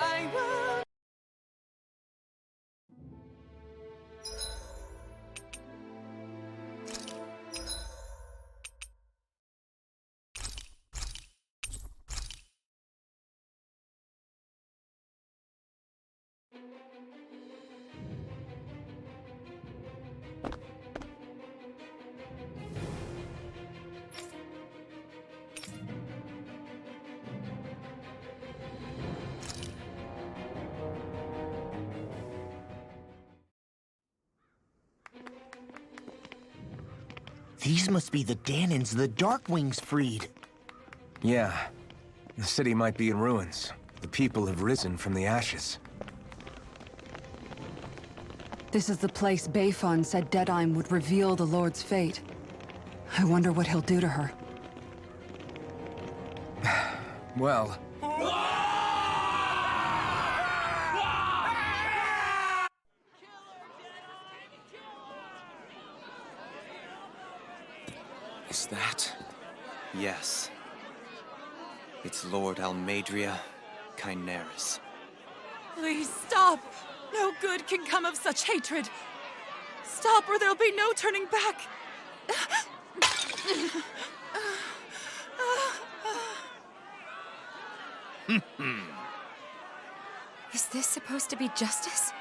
I will. These must be the Danons the Darkwings freed. Yeah. The city might be in ruins. The people have risen from the ashes. This is the place Bayfon said Deadeye would reveal the Lord's fate. I wonder what he'll do to her. Well... Is that? Yes. It's Lord Almadria Kynaris. Please stop! No good can come of such hatred. Stop or there'll be no turning back. Is this supposed to be justice?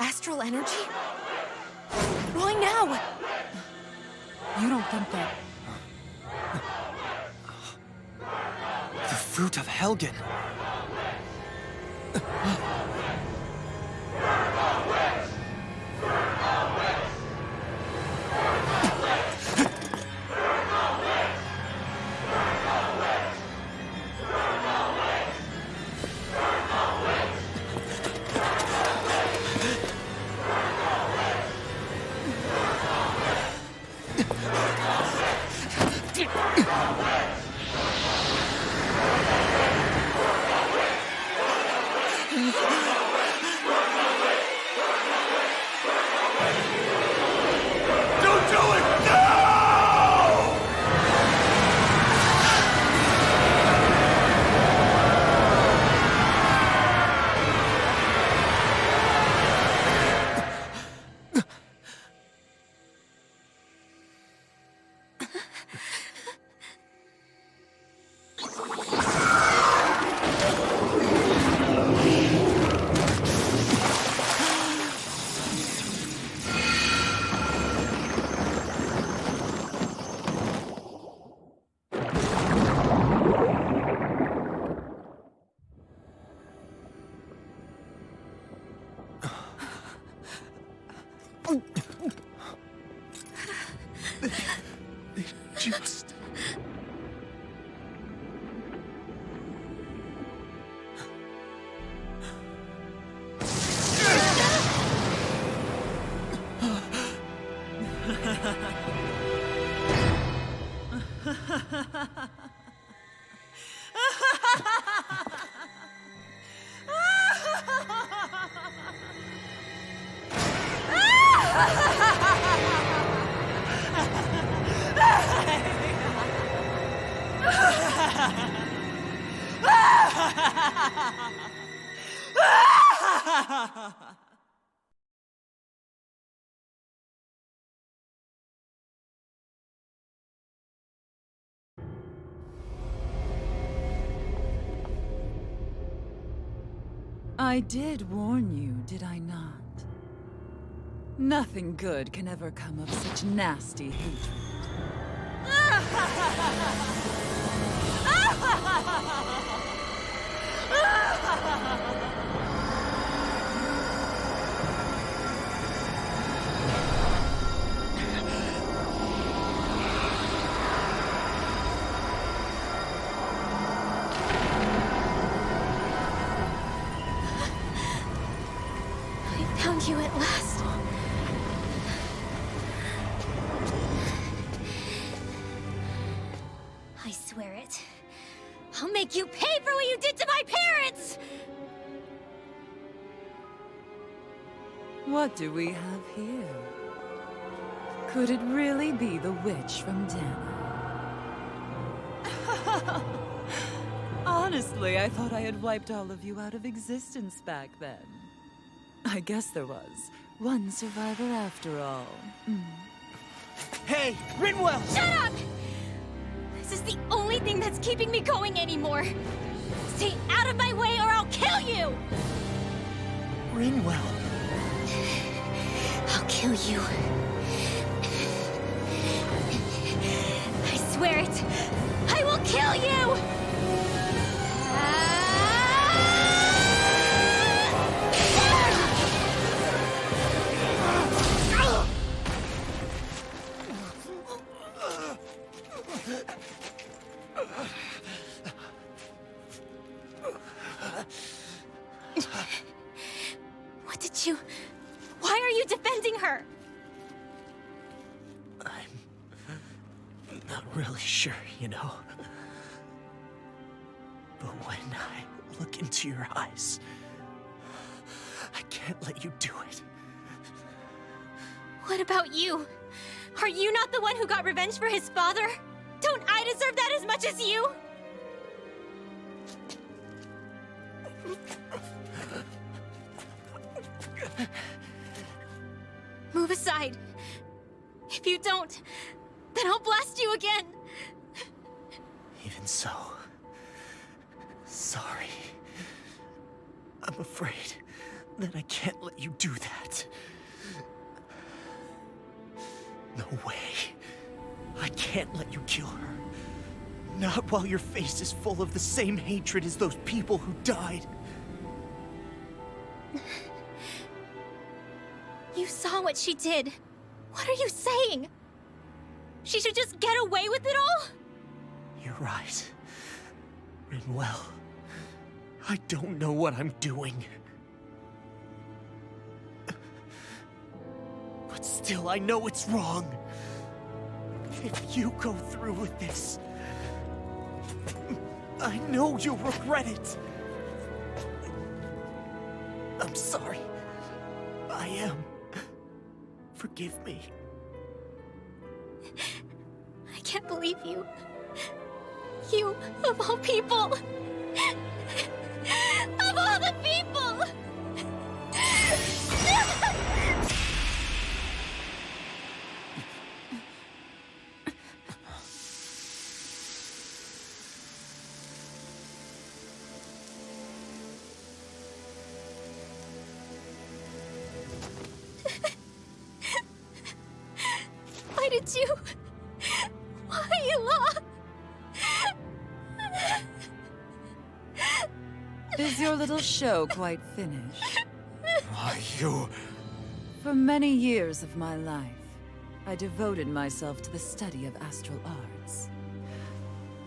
Astral energy? Why now? You don't think that... The fruit of Helgen! I did warn you, did I not? Nothing good can ever come of such nasty hatred. I found you at last. I'll make you pay for what you did to my parents! What do we have here? Could it really be the witch from Dana? Honestly, I thought I had wiped all of you out of existence back then. I guess there was one survivor after all. Hey, Rinwell! Shut up! This is the only thing that's keeping me going anymore. Stay out of my way or I'll kill you! Rinwell. I'll kill you. I swear it. I will kill you! What did you... Why are you defending her? I'm not really sure, you know. But when I look into your eyes, I can't let you do it. What about you? Are you not the one who got revenge for his father? Don't I deserve that as much as you? Move aside. If you don't, then I'll blast you again. Even so, sorry. I'm afraid that I can't let you do that. No way. I can't let you kill her. Not while your face is full of the same hatred as those people who died. You saw what she did. What are you saying? She should just get away with it all? You're right. Rinwell. I don't know what I'm doing. But still, I know it's wrong. If you go through with this, I know you'll regret it. I'm sorry. I am. Forgive me. I can't believe you. You, of all people. Of all the people! Why did you... Why, Ela? Is your little show quite finished? Why, you... For many years of my life, I devoted myself to the study of astral arts.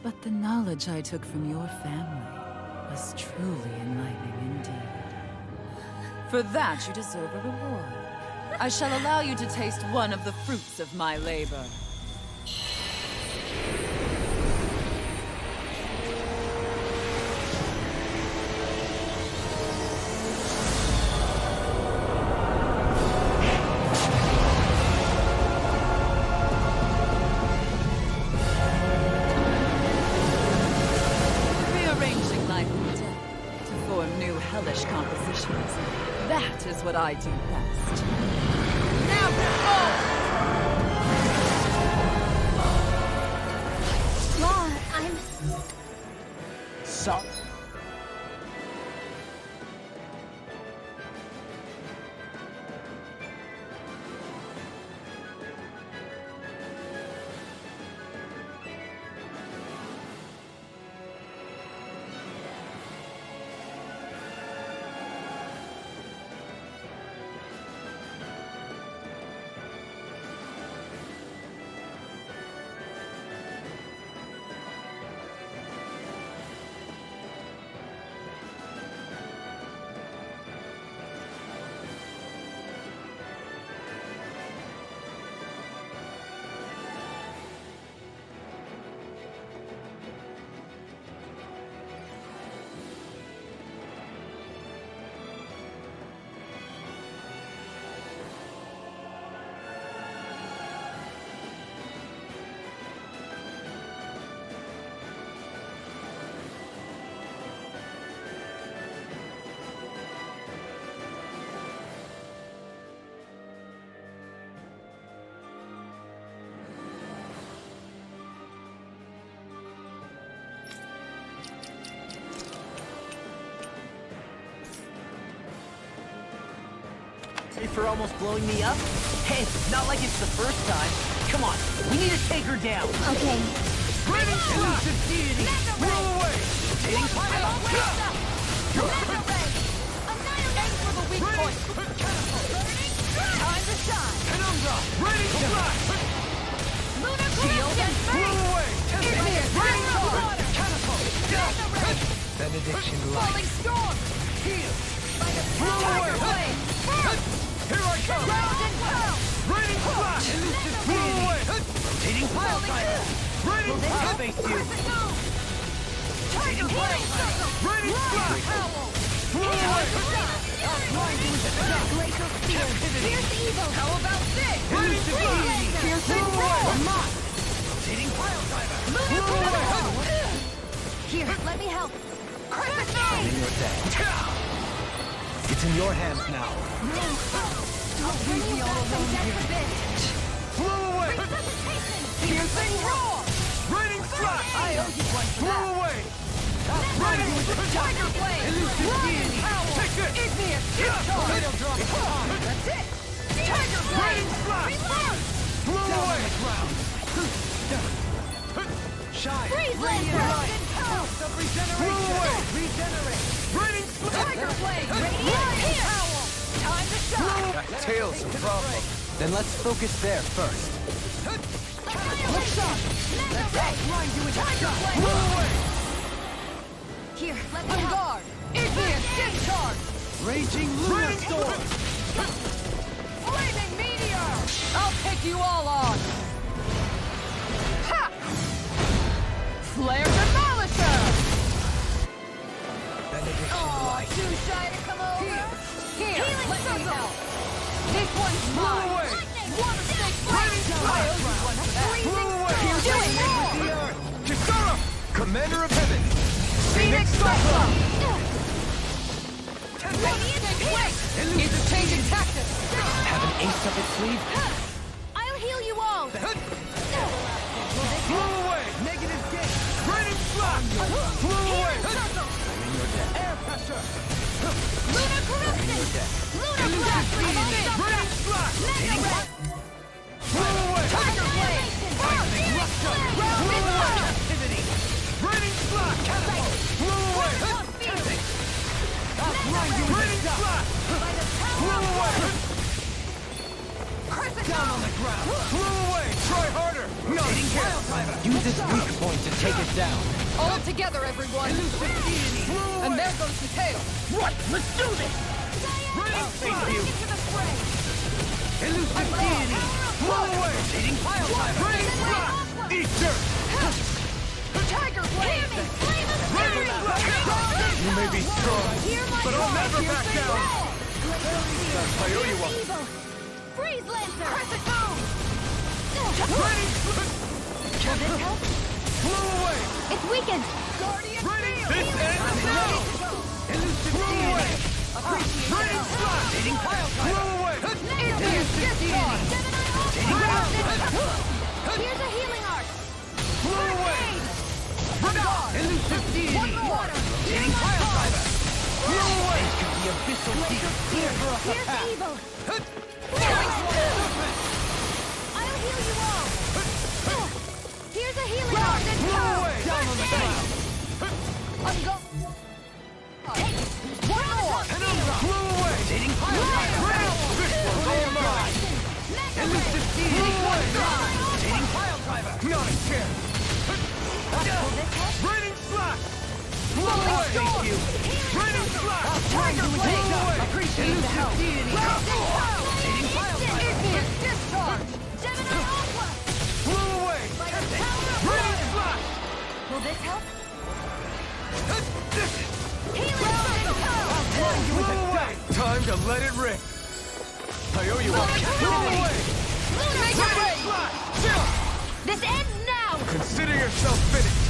But the knowledge I took from your family was truly enlightening indeed. For that, you deserve a reward. I shall allow you to taste one of the fruits of my labor. Rearranging life and death to form new hellish compositions. That is what I do best. Now Law, I'm... Sorry. Sorry for almost blowing me up. Hey, not like it's the first time. Come on, we need to take her down. Okay. Elusive deity, roll away! Rotating pile! Annihilate for the weak point. Time to shine. Penumbra, ready to fly! Lunar Shield and roll away! Igneous, Water! Catapult! Benediction Falling storm. Heal! Roll away. Here I come! Ground and pound. Raining flash! Elusive roll away! Rotating pile driver! Raining flash! Face you! Tiger blade. Raining flash! Roll away! Glacial spear. Fierce evil. How about this? Elusive deity! Fierce Roll away! roll. Amok! Rotating pile driver! Lunar Roll away! control. Here, let me help. Crescent In your day. It's in your hands now. Don't leave me all alone here. Blow away! Resuscitation. Piercing roar! Raining flash! I owe you one for Blow that. away! Raining Tiger blade. Elusive deity! Take this! Igneous. Tornado drop! That's it. Tiger blade. Raining flash! Reload. Blow away! Shine! Freeze Radiant laser. light! Pulse of regeneration! Blow away! Regenerate! Raining flash! Tiger blade. Radiant howl. Time to shine. That tail's a problem. Then let's focus there first. Look sharp. Mega ray. Tiger blade. Blow away! Here, let me guard. Igneous discharge. Raging lunar storm! Flaming meteor. I'll take you all on. Ha! Flare demolisher. Oh, too shy to come over. Here, let me help. This one's mine. away. Water snake blade. I owe you one for that. Blow away! Do it more. The earth! Kisara! Commander of Heaven! Phoenix Cyclone. Radiant Quake. It's changing tactics. Have an ace up its sleeve? I'll heal you all. Blow away! Negative gate! Raining flash! Blow away! Air pressure! Lunar corruption. Lunar blast. Raining flash! Mega ray. Blow away! Tiger blade. Phoenix blade. Ground and pound. Activity! Raining flash! Catapult! Blow away! Raining flash! Blow away! Down on the ground! Blow away! Try harder! Nothing care! Use this weak point to take it down. All together, everyone. And there goes the tail. What? Let's do this! Raining flash! Elusive deity! Blow away! Raining flash! Eat dirt! Tiger blade. Raining flash! You may be strong, but I'll never back down! I owe you one. Freeze lancer. Crescent moon. Raining flash! Will this help? Blow away! It's weakened. Guardian Raining field. this ends now! Elusive deity! Raining flash! Blow away! Igneous discharge. Here's a healing arc. Blow away! Elusive deity! One more. Blow away! The abyssal deep clear for us a Here's path. evil. I'll heal you all. Here's a healing arc. Blow away! Down on the ground. One more. Blow away! All mine! Elusive deity! Not a chance! Raining flash! Blow away! Raining flash! Tiger blade. Blow away! Appreciate the help. Deity! Igneous discharge. Gemini Aqua. Blow away! By the power of Raining water. flash! Will this help? This is Healing power. blow away! Time to let it rip! I owe you one! Blow away! Make it Raining flash! This ends now. Consider yourself finished!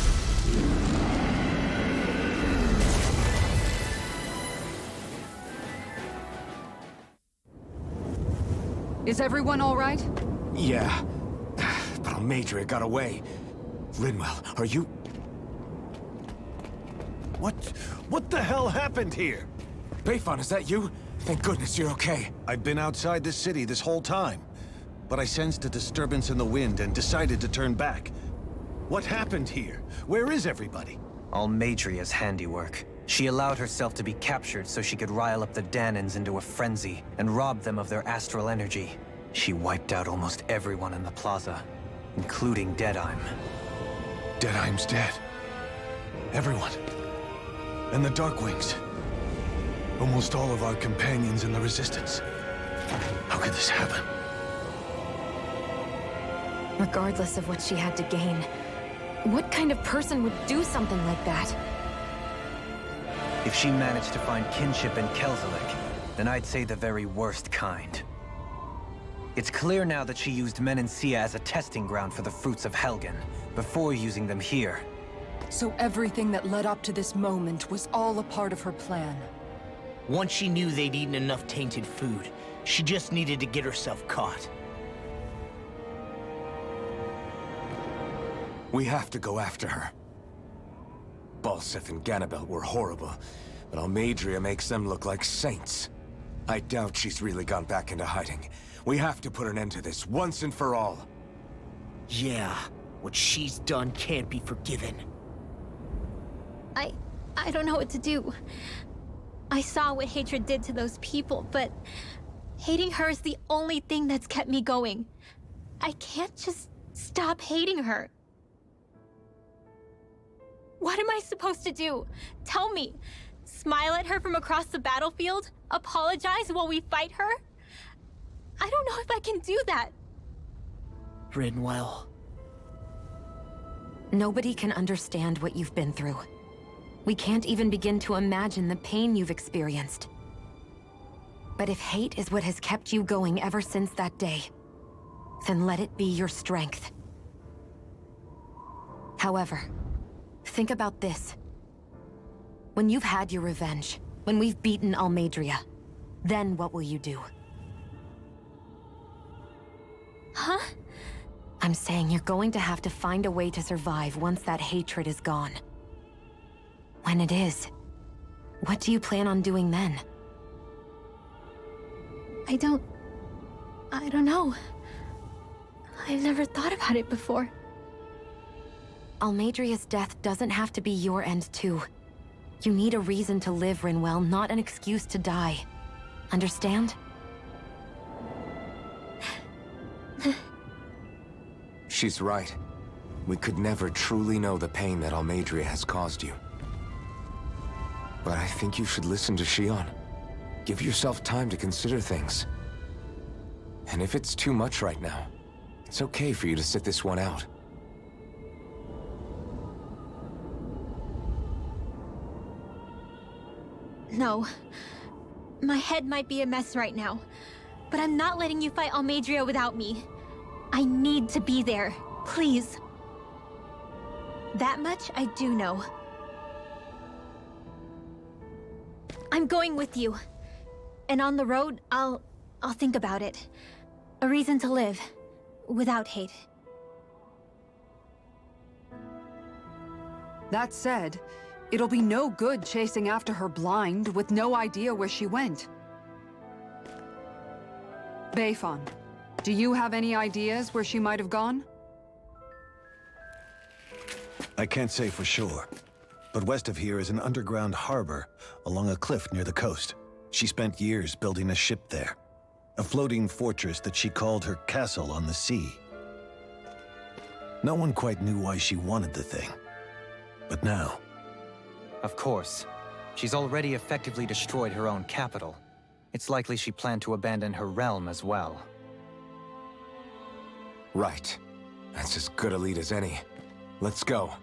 Is everyone all right? Yeah. But Almeidrea got away. Linwell, are you... What the hell happened here? Bayfon, is that you? Thank goodness you're okay. I've been outside the city this whole time, but I sensed a disturbance in the wind and decided to turn back. What happened here? Where is everybody? All Madria's handiwork. She allowed herself to be captured so she could rile up the Danans into a frenzy and rob them of their astral energy. She wiped out almost everyone in the plaza, including Deadheim. Deadheim's dead. Everyone. And the Darkwings. Almost all of our companions in the Resistance. How could this happen? Regardless of what she had to gain, what kind of person would do something like that? If she managed to find kinship in Kelzelik, then I'd say the very worst kind. It's clear now that she used Menancia as a testing ground for the fruits of Helgen, before using them here. So everything that led up to this moment was all a part of her plan. Once she knew they'd eaten enough tainted food, she just needed to get herself caught. We have to go after her. Balseth and Ganabelt were horrible, but Almadria makes them look like saints. I doubt she's really gone back into hiding. We have to put an end to this, once and for all. Yeah, what she's done can't be forgiven. I don't know what to do. I saw what hatred did to those people, but hating her is the only thing that's kept me going. I can't just stop hating her. What am I supposed to do? Tell me. Smile at her from across the battlefield? Apologize while we fight her? I don't know if I can do that. Rinwell. Nobody can understand what you've been through. We can't even begin to imagine the pain you've experienced. But if hate is what has kept you going ever since that day, then let it be your strength. However, think about this. When you've had your revenge, when we've beaten Almadria, then what will you do? Huh? I'm saying you're going to have to find a way to survive once that hatred is gone. When it is, what do you plan on doing then? I don't know. I've never thought about it before. Almadria's death doesn't have to be your end too. You need a reason to live, Rinwell, not an excuse to die. Understand? She's right. We could never truly know the pain that Almadria has caused you. But I think you should listen to Shion. Give yourself time to consider things. And if it's too much right now, it's okay for you to sit this one out. No. My head might be a mess right now, but I'm not letting you fight Almadria without me. I need to be there. Please. That much I do know. I'm going with you. And on the road, I'll think about it. A reason to live. Without hate. That said, it'll be no good chasing after her blind with no idea where she went. Bayfon, do you have any ideas where she might have gone? I can't say for sure, but west of here is an underground harbor along a cliff near the coast. She spent years building a ship there, a floating fortress that she called her castle on the sea. No one quite knew why she wanted the thing, but now... Of course. She's already effectively destroyed her own capital. It's likely she planned to abandon her realm as well. Right. That's as good a lead as any. Let's go.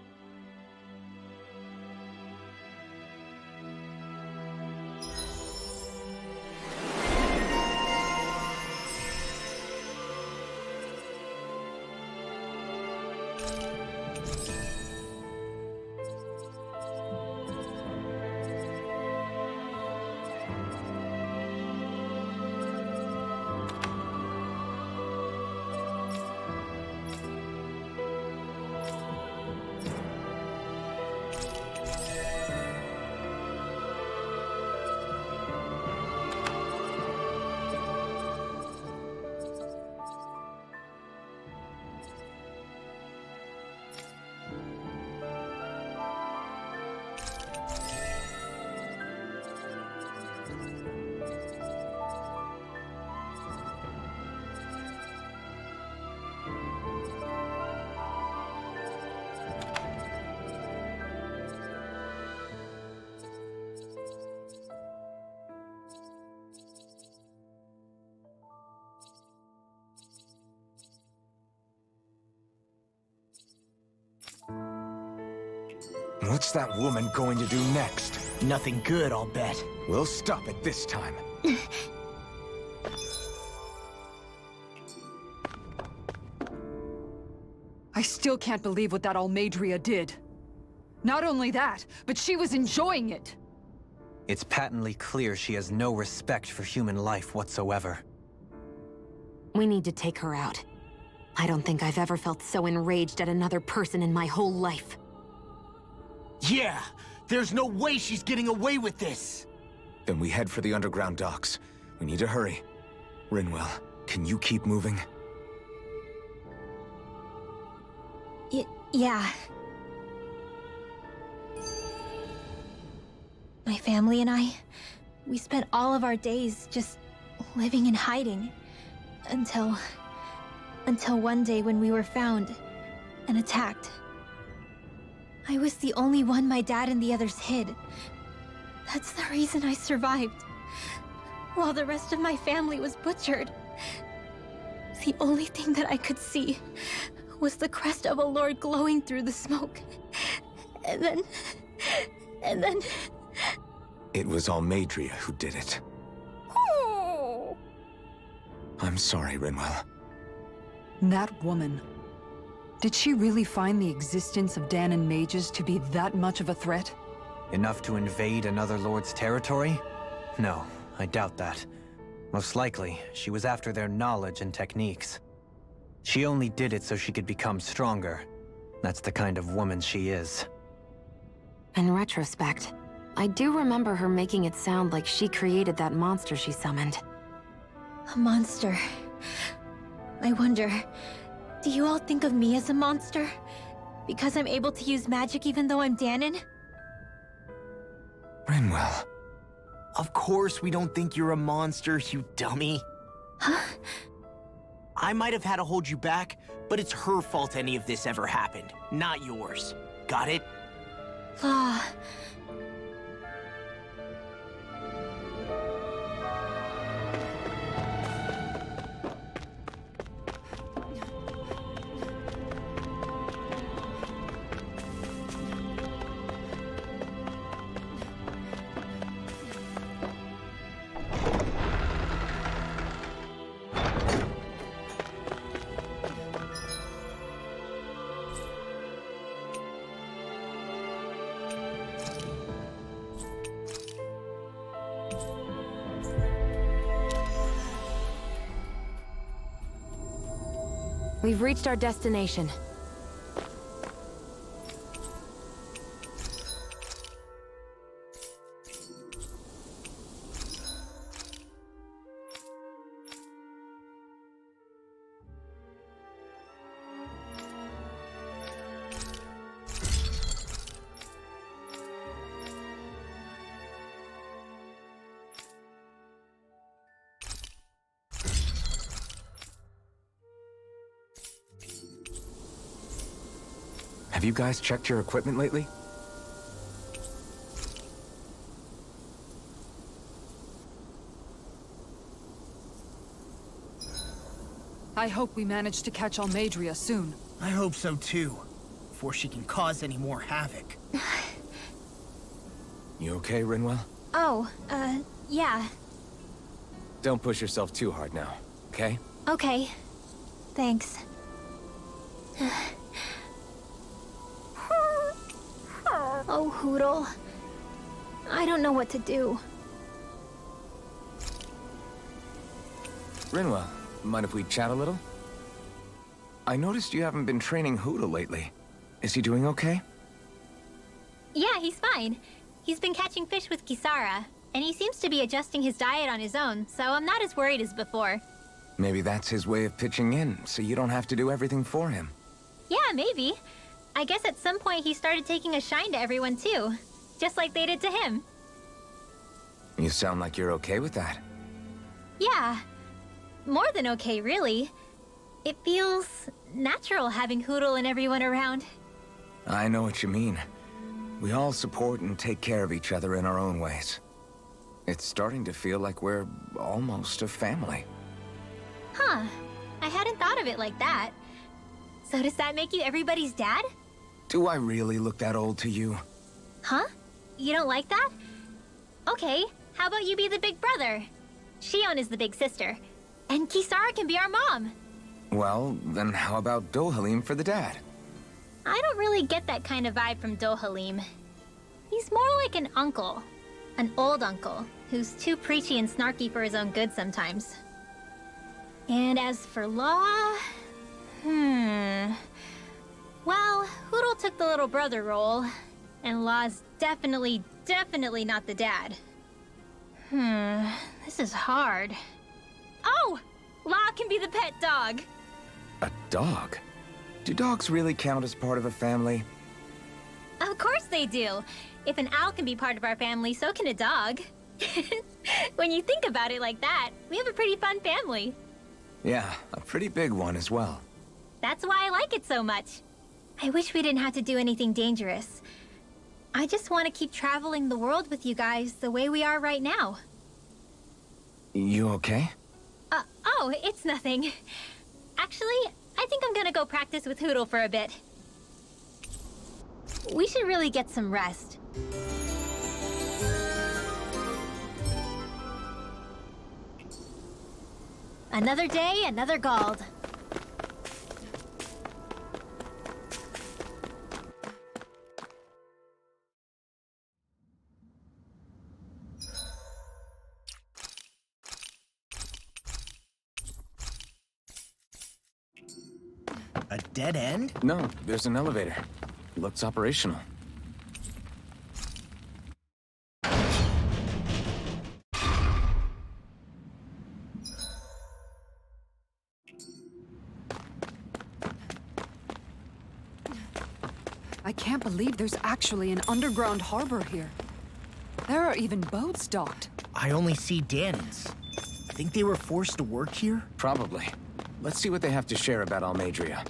What's that woman going to do next? Nothing good, I'll bet. We'll stop it this time. I still can't believe what that Almadria did. Not only that, but she was enjoying it. It's patently clear she has no respect for human life whatsoever. We need to take her out. I don't think I've ever felt so enraged at another person in my whole life. Yeah! There's no way she's getting away with this! Then we head for the underground docks. We need to hurry. Rinwell, can you keep moving? Yeah. My family and I, we spent all of our days just living in hiding. Until one day when we were found and attacked. I was the only one my dad and the others hid. That's the reason I survived. While the rest of my family was butchered. The only thing that I could see was the crest of a lord glowing through the smoke. And then... It was Almadria who did it. Oh. I'm sorry, Rinwell. That woman. Did she really find the existence of Danon mages to be that much of a threat? Enough to invade another lord's territory? No, I doubt that. Most likely, she was after their knowledge and techniques. She only did it so she could become stronger. That's the kind of woman she is. In retrospect, I do remember her making it sound like she created that monster she summoned. A monster. I wonder, do you all think of me as a monster? Because I'm able to use magic even though I'm Danon? Rinwell. Of course we don't think you're a monster, you dummy. Huh? I might have had to hold you back, but it's her fault any of this ever happened, not yours. Got it? Ah. We've reached our destination. Have you guys checked your equipment lately? I hope we manage to catch Almadria soon. I hope so too, before she can cause any more havoc. You okay, Rinwell? Oh, yeah. Don't push yourself too hard now, okay? Okay. Thanks. Oh, Hootle. I don't know what to do. Rinwell, mind if we chat a little? I noticed you haven't been training Hootle lately. Is he doing okay? Yeah, he's fine. He's been catching fish with Kisara, and he seems to be adjusting his diet on his own, so I'm not as worried as before. Maybe that's his way of pitching in, so you don't have to do everything for him. Yeah, maybe. I guess at some point he started taking a shine to everyone too, just like they did to him. You sound like you're okay with that. Yeah. More than okay, really. It feels natural having Hootle and everyone around. I know what you mean. We all support and take care of each other in our own ways. It's starting to feel like we're almost a family. Huh. I hadn't thought of it like that. So does that make you everybody's dad? Do I really look that old to you? Huh? You don't like that? Okay, how about you be the big brother? Shion is the big sister. And Kisara can be our mom. Well, then how about Dohalim for the dad? I don't really get that kind of vibe from Dohalim. He's more like an uncle. An old uncle, who's too preachy and snarky for his own good sometimes. And as for Law... Well, Hootle took the little brother role, and Law's definitely not the dad. This is hard. Oh! Law can be the pet dog! A dog? Do dogs really count as part of a family? Of course they do! If an owl can be part of our family, so can a dog. When you think about it like that, we have a pretty fun family. Yeah, a pretty big one as well. That's why I like it so much. I wish we didn't have to do anything dangerous. I just want to keep traveling the world with you guys the way we are right now. You okay? Oh, it's nothing. Actually, I think I'm gonna go practice with Hootle for a bit. We should really get some rest. Another day, another Gald. A dead end? No, there's an elevator. Looks operational. I can't believe there's actually an underground harbor here. There are even boats docked. I only see Danans. Think they were forced to work here? Probably. Let's see what they have to share about Almadria.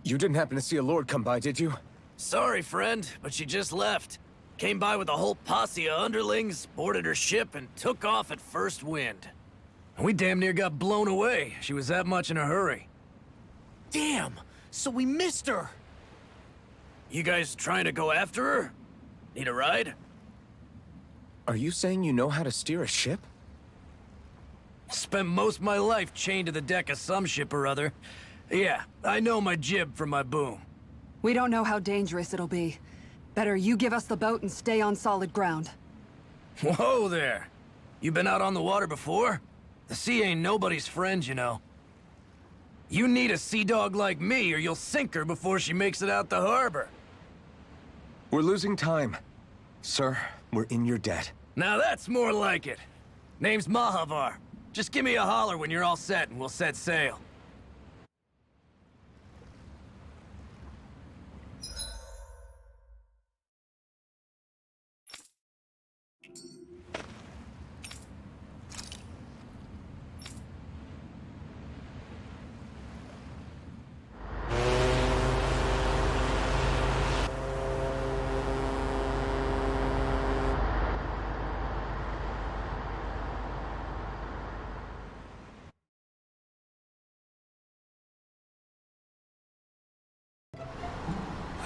You didn't happen to see a lord come by, did you? Sorry, friend, but she just left. Came by with a whole posse of underlings, boarded her ship, and took off at first wind. We damn near got blown away. She was that much in a hurry. Damn! So we missed her! You guys trying to go after her? Need a ride? Are you saying you know how to steer a ship? Spent most of my life chained to the deck of some ship or other. Yeah, I know my jib from my boom. We don't know how dangerous it'll be. Better you give us the boat and stay on solid ground. Whoa there! You been out on the water before? The sea ain't nobody's friend, you know. You need a sea dog like me, or you'll sink her before she makes it out the harbor. We're losing time. Sir, we're in your debt. Now that's more like it. Name's Mahavar. Just give me a holler when you're all set and we'll set sail.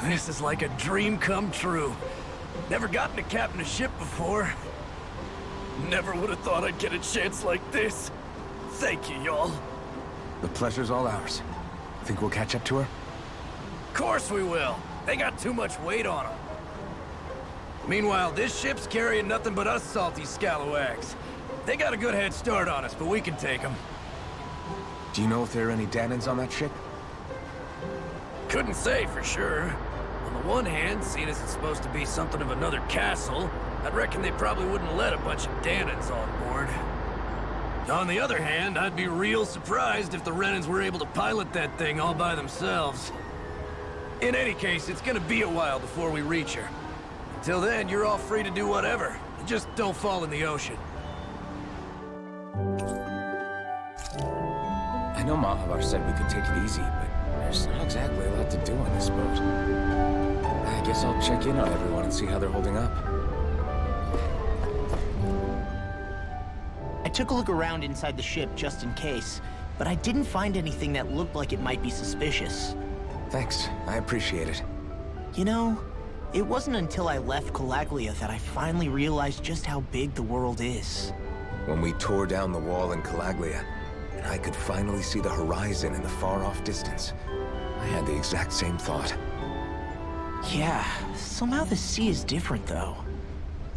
This is like a dream come true. Never gotten to captain a ship before. Never would have thought I'd get a chance like this. Thank you, y'all. The pleasure's all ours. Think we'll catch up to her? Of course we will. They got too much weight on them. Meanwhile, this ship's carrying nothing but us salty scalawags. They got a good head start on us, but we can take them. Do you know if there are any Danans on that ship? Couldn't say for sure. On the one hand, seeing as it's supposed to be something of another castle, I'd reckon they probably wouldn't let a bunch of Danans on board. On the other hand, I'd be real surprised if the Renans were able to pilot that thing all by themselves. In any case, it's gonna be a while before we reach her. Until then, you're all free to do whatever. Just don't fall in the ocean. I know Mahavar said we could take it easy, but there's not exactly a lot to do on this boat. I guess I'll check in on everyone and see how they're holding up. I took a look around inside the ship just in case, but I didn't find anything that looked like it might be suspicious. Thanks, I appreciate it. You know, it wasn't until I left Calaglia that I finally realized just how big the world is. When we tore down the wall in Calaglia, and I could finally see the horizon in the far-off distance, I had the exact same thought. Yeah, somehow the sea is different though.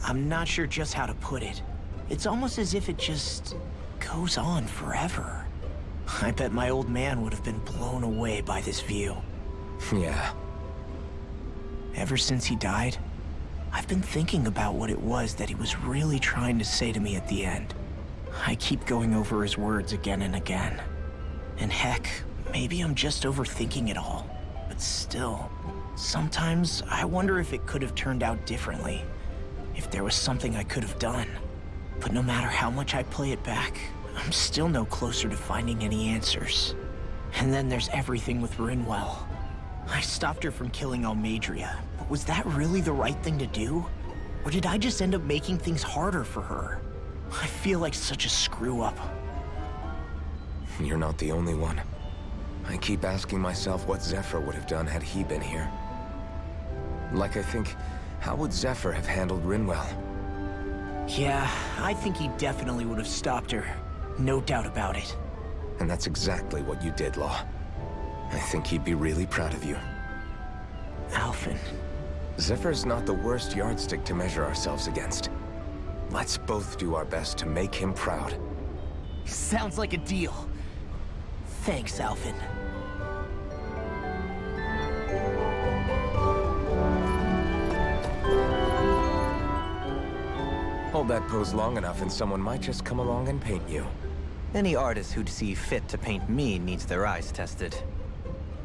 I'm not sure just how to put it. It's almost as if it just goes on forever. I bet my old man would have been blown away by this view. Yeah. Ever since he died, I've been thinking about what it was that he was really trying to say to me at the end. I keep going over his words again and again. And heck, maybe I'm just overthinking it all. But still, sometimes I wonder if it could have turned out differently. If there was something I could have done. But no matter how much I play it back, I'm still no closer to finding any answers. And then there's everything with Rinwell. I stopped her from killing Almadria, but was that really the right thing to do? Or did I just end up making things harder for her? I feel like such a screw-up. You're not the only one. I keep asking myself what Zephyr would have done had he been here. Like I think, how would Zephyr have handled Rinwell? Yeah, I think he definitely would have stopped her. No doubt about it. And that's exactly what you did, Law. I think he'd be really proud of you. Alphen. Zephyr's not the worst yardstick to measure ourselves against. Let's both do our best to make him proud. Sounds like a deal. Thanks, Alphen. Hold that pose long enough and someone might just come along and paint you. Any artist who'd see fit to paint me needs their eyes tested.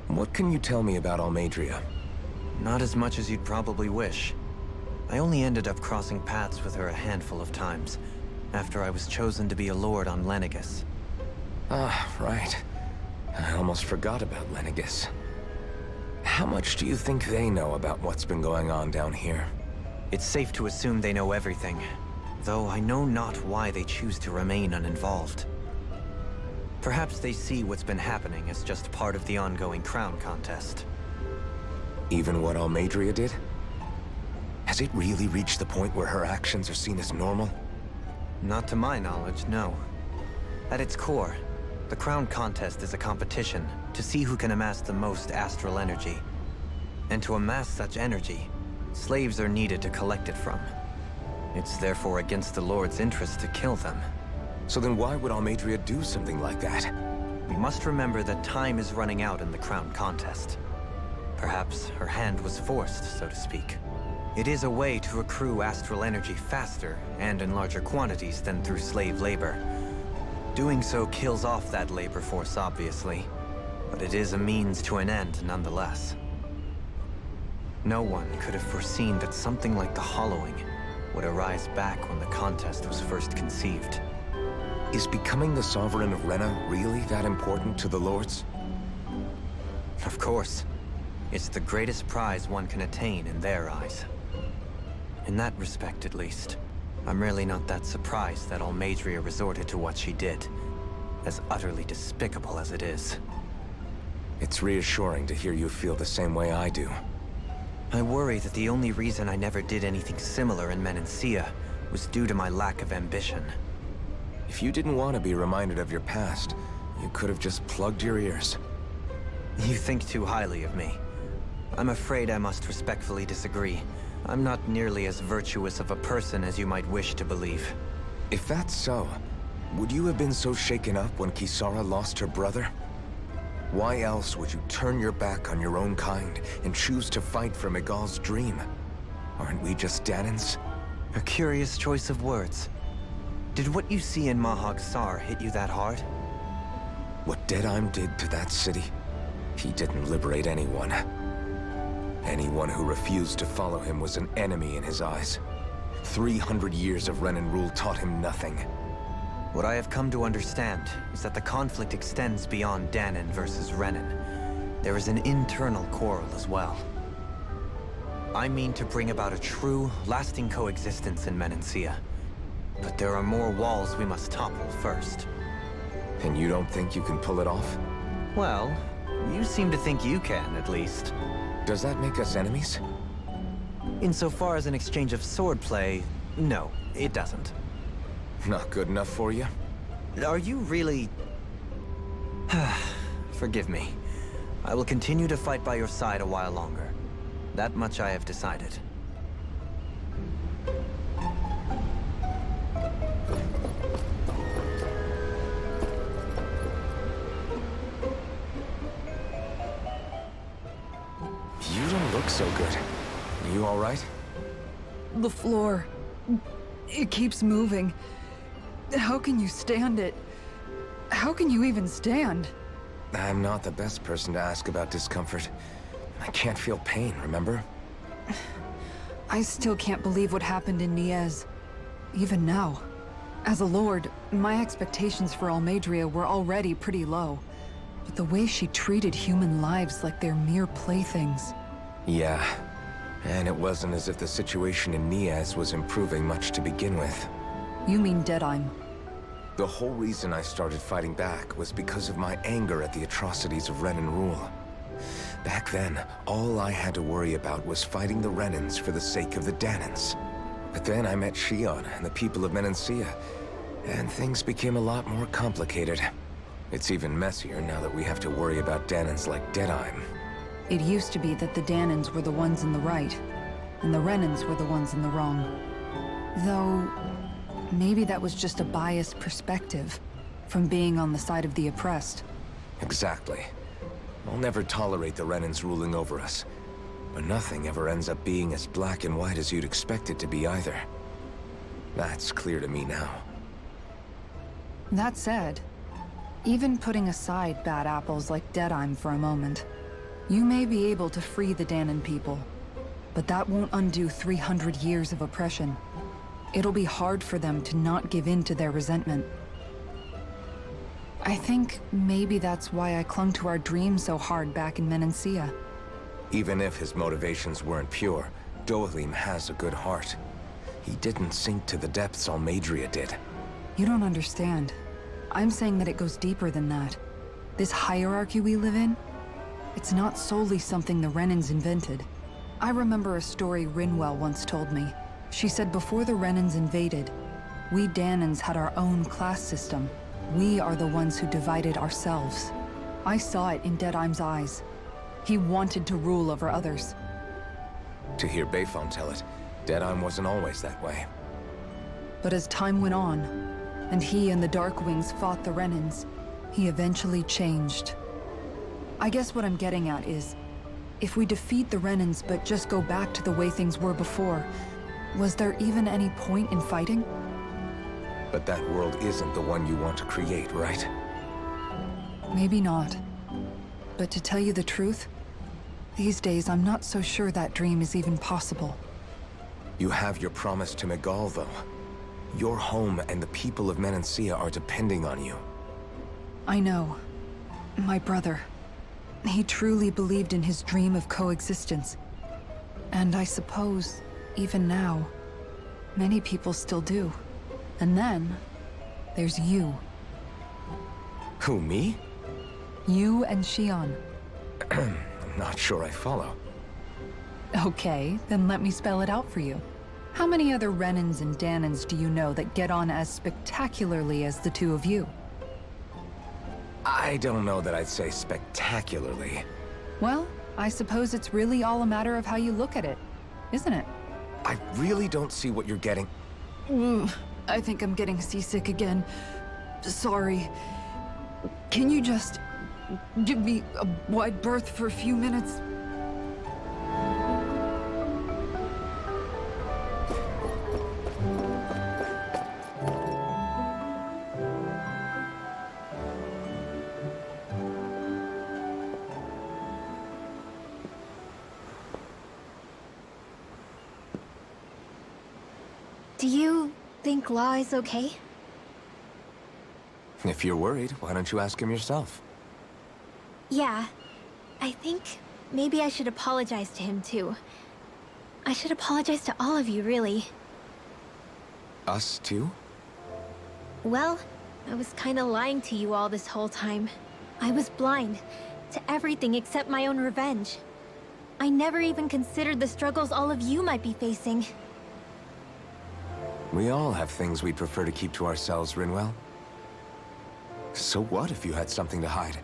What can you tell me about Almadria? Not as much as you'd probably wish. I only ended up crossing paths with her a handful of times, after I was chosen to be a lord on Lenegus. Ah, right. I almost forgot about Lenegus. How much do you think they know about what's been going on down here? It's safe to assume they know everything, though I know not why they choose to remain uninvolved. Perhaps they see what's been happening as just part of the ongoing crown contest. Even what Almadria did? Has it really reached the point where her actions are seen as normal? Not to my knowledge, no. At its core, the crown contest is a competition to see who can amass the most astral energy. And to amass such energy, slaves are needed to collect it from. It's therefore against the Lord's interest to kill them. So then why would Almadria do something like that? We must remember that time is running out in the crown contest. Perhaps her hand was forced, so to speak. It is a way to accrue astral energy faster and in larger quantities than through slave labor. Doing so kills off that labor force, obviously, but it is a means to an end nonetheless. No one could have foreseen that something like the Hollowing would arise back when the contest was first conceived. Is becoming the Sovereign of Rena really that important to the Lords? Of course. It's the greatest prize one can attain in their eyes. In that respect, at least, I'm really not that surprised that Almadria resorted to what she did, as utterly despicable as it is. It's reassuring to hear you feel the same way I do. I worry that the only reason I never did anything similar in Menancia was due to my lack of ambition. If you didn't want to be reminded of your past, you could have just plugged your ears. You think too highly of me. I'm afraid I must respectfully disagree. I'm not nearly as virtuous of a person as you might wish to believe. If that's so, would you have been so shaken up when Kisara lost her brother? Why else would you turn your back on your own kind and choose to fight for Miguel's dream? Aren't we just Danans? A curious choice of words. Did what you see in Mahag Sar hit you that hard? What Deadheim did to that city, he didn't liberate anyone. Anyone who refused to follow him was an enemy in his eyes. 300 years of Renan rule taught him nothing. What I have come to understand is that the conflict extends beyond Danon versus Renan. There is an internal quarrel as well. I mean to bring about a true, lasting coexistence in Menancia. But there are more walls we must topple first. And you don't think you can pull it off? Well, you seem to think you can, at least. Does that make us enemies? Insofar as an exchange of swordplay, no, it doesn't. Not good enough for you? Are you really... Forgive me. I will continue to fight by your side a while longer. That much I have decided. You don't look so good. You all right? The floor. It keeps moving. How can you stand it? How can you even stand? I'm not the best person to ask about discomfort. I can't feel pain, remember? I still can't believe what happened in Niez. Even now. As a lord, my expectations for Almeidrea were already pretty low. But the way she treated human lives like they're mere playthings. Yeah. And it wasn't as if the situation in Niez was improving much to begin with. You mean Deadheim? The whole reason I started fighting back was because of my anger at the atrocities of Renan rule. Back then, all I had to worry about was fighting the Renans for the sake of the Danans. But then I met Shion and the people of Menancia, and things became a lot more complicated. It's even messier now that we have to worry about Danans like Deadheim. It used to be that the Danans were the ones in the right, and the Renans were the ones in the wrong. Though, maybe that was just a biased perspective, from being on the side of the oppressed. Exactly. I'll never tolerate the Renans ruling over us. But nothing ever ends up being as black and white as you'd expect it to be either. That's clear to me now. That said, even putting aside bad apples like Deadheim for a moment, you may be able to free the Danon people, but that won't undo 300 years of oppression. It'll be hard for them to not give in to their resentment. I think maybe that's why I clung to our dream so hard back in Menancia. Even if his motivations weren't pure, Dohalim has a good heart. He didn't sink to the depths Almeidrea did. You don't understand. I'm saying that it goes deeper than that. This hierarchy we live in, it's not solely something the Renans invented. I remember a story Rinwell once told me. She said before the Renans invaded, we Danans had our own class system. We are the ones who divided ourselves. I saw it in Deadheim's eyes. He wanted to rule over others. To hear Bayfon tell it, Deadheim wasn't always that way. But as time went on, and he and the Darkwings fought the Renans, he eventually changed. I guess what I'm getting at is, if we defeat the Renans but just go back to the way things were before, was there even any point in fighting? But that world isn't the one you want to create, right? Maybe not. But to tell you the truth, these days I'm not so sure that dream is even possible. You have your promise to Megal, though. Your home and the people of Menancia are depending on you. I know. My brother. He truly believed in his dream of coexistence. And I suppose, even now, many people still do. And then, there's you. Who, me? You and Shion. I'm not sure I follow. Okay, then let me spell it out for you. How many other Renans and Danans do you know that get on as spectacularly as the two of you? I don't know that I'd say spectacularly. Well, I suppose it's really all a matter of how you look at it, isn't it? I really don't see what you're getting. I think I'm getting seasick again. Sorry. Can you just give me a wide berth for a few minutes? Do you think Law is okay? If you're worried, why don't you ask him yourself? Yeah. I think maybe I should apologize to him too. I should apologize to all of you, really. Us too? Well, I was kinda lying to you all this whole time. I was blind to everything except my own revenge. I never even considered the struggles all of you might be facing. We all have things we'd prefer to keep to ourselves, Rinwell. So what if you had something to hide?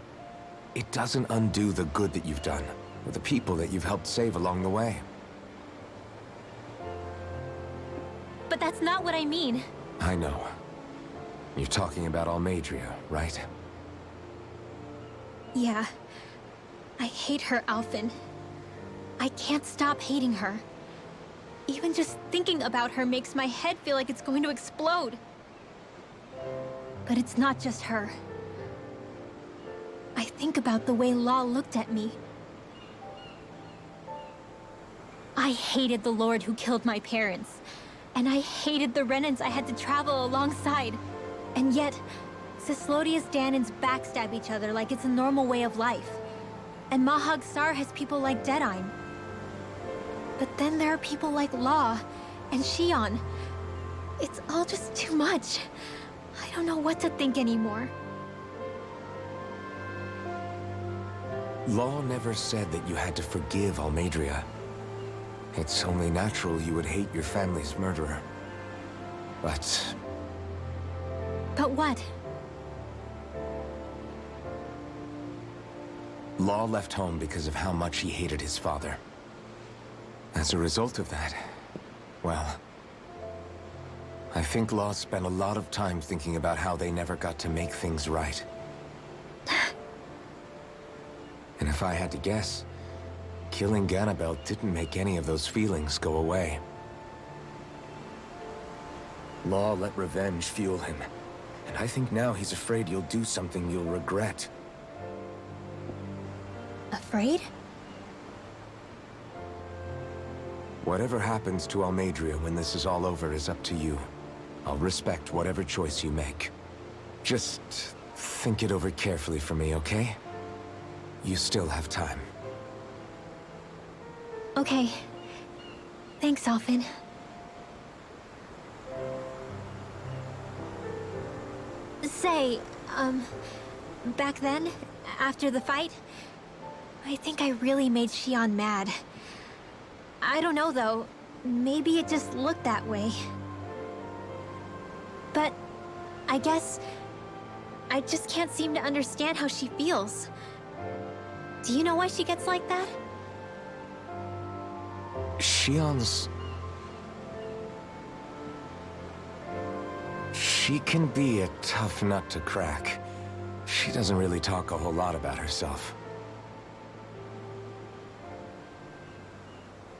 It doesn't undo the good that you've done, or the people that you've helped save along the way. But that's not what I mean. I know. You're talking about Almadria, right? Yeah. I hate her, Alphen. I can't stop hating her. Even just thinking about her makes my head feel like it's going to explode. But it's not just her. I think about the way Law looked at me. I hated the Lord who killed my parents. And I hated the Renans I had to travel alongside. And yet, Cyslodia's Danans backstab each other like it's a normal way of life. And Mahag Sar has people like Deadeye. But then there are people like Law and Shion. It's all just too much. I don't know what to think anymore. Law never said that you had to forgive Almadria. It's only natural you would hate your family's murderer. But But what? Law left home because of how much he hated his father. As a result of that, well, I think Law spent a lot of time thinking about how they never got to make things right. And if I had to guess, killing Ganabel didn't make any of those feelings go away. Law let revenge fuel him, and I think now he's afraid you'll do something you'll regret. Afraid? Whatever happens to Almadria when this is all over is up to you. I'll respect whatever choice you make. Just think it over carefully for me, okay? You still have time. Okay. Thanks, Alphen. Say, back then, after the fight, I think I really made Shion mad. I don't know, though. Maybe it just looked that way. But I guess I just can't seem to understand how she feels. Do you know why she gets like that? Shion's... She can be a tough nut to crack. She doesn't really talk a whole lot about herself.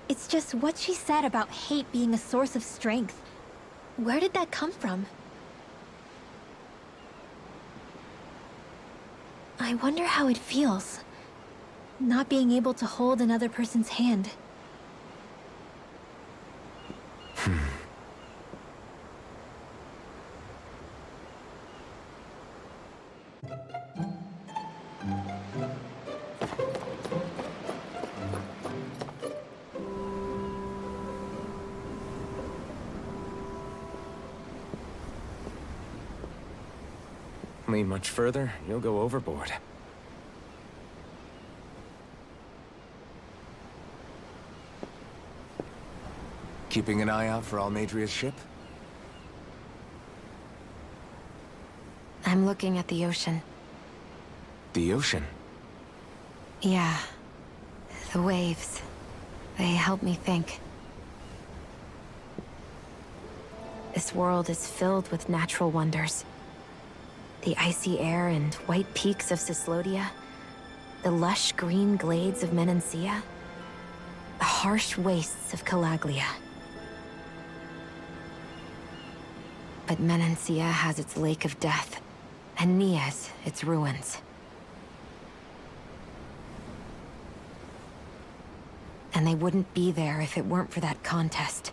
It's just what she said about hate being a source of strength. Where did that come from? I wonder how it feels, not being able to hold another person's hand. Lean much further, you'll go overboard. Keeping an eye out for Almadria's ship? I'm looking at the ocean. The ocean? Yeah. The waves. They help me think. This world is filled with natural wonders. The icy air and white peaks of Cyslodia. The lush green glades of Menancia. The harsh wastes of Calaglia. But Menancia has its Lake of Death, and Nias its ruins. And they wouldn't be there if it weren't for that contest.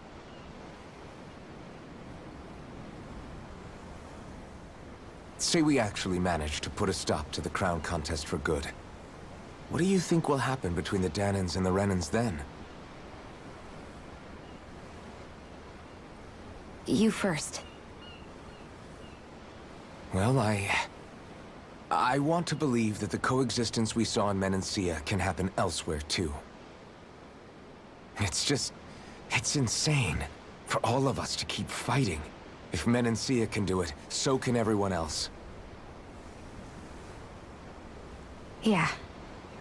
say we actually manage to put a stop to the crown contest for good. What do you think will happen between the Danans and the Renans then? You first. Well, I want to believe that the coexistence we saw in Menancia can happen elsewhere, too. It's insane for all of us to keep fighting. If Menancia can do it, so can everyone else. Yeah,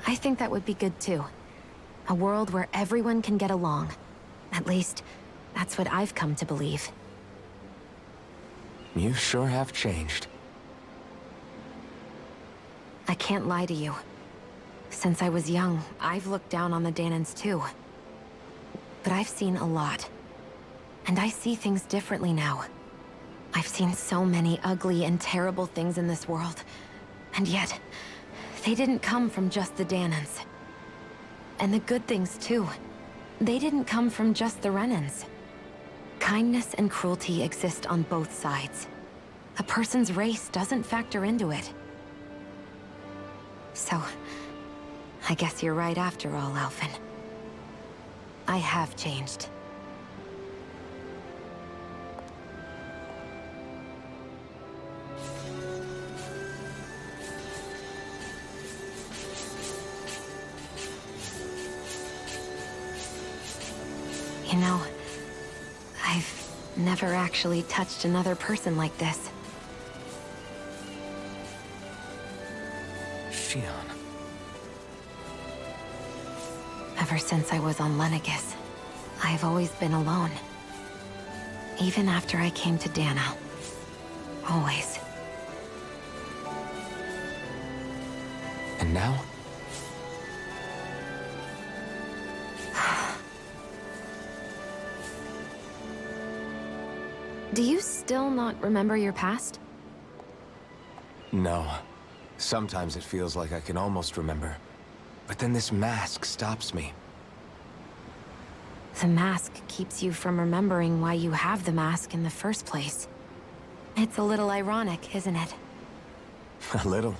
I think that would be good too. A world where everyone can get along. At least, that's what I've come to believe. You sure have changed. I can't lie to you. Since I was young, I've looked down on the Danans too. But I've seen a lot. And I see things differently now. I've seen so many ugly and terrible things in this world. And yet, they didn't come from just the Danans. And the good things too. They didn't come from just the Renans. Kindness and cruelty exist on both sides. A person's race doesn't factor into it. So, I guess you're right after all, Alphen. I have changed. You know, I've never actually touched another person like this. Shion. Ever since I was on Lenegis, I've always been alone. Even after I came to Dana. Always. And now? Do you still not remember your past? No. Sometimes it feels like I can almost remember. But then this mask stops me. The mask keeps you from remembering why you have the mask in the first place. It's a little ironic, isn't it? A little.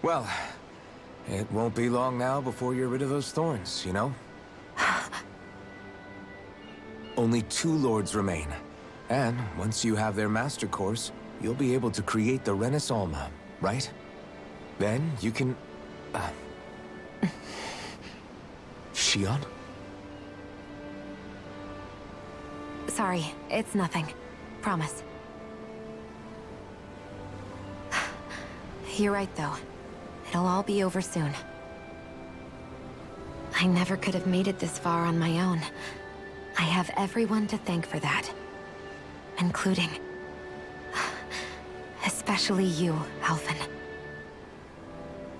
Well, it won't be long now before you're rid of those thorns, you know? Only 2 lords remain. And once you have their master course, you'll be able to create the Renis Alma, right? Then you can... Shion? Sorry, it's nothing. Promise. You're right, though. It'll all be over soon. I never could have made it this far on my own. I have everyone to thank for that. Including... especially you, Alphen.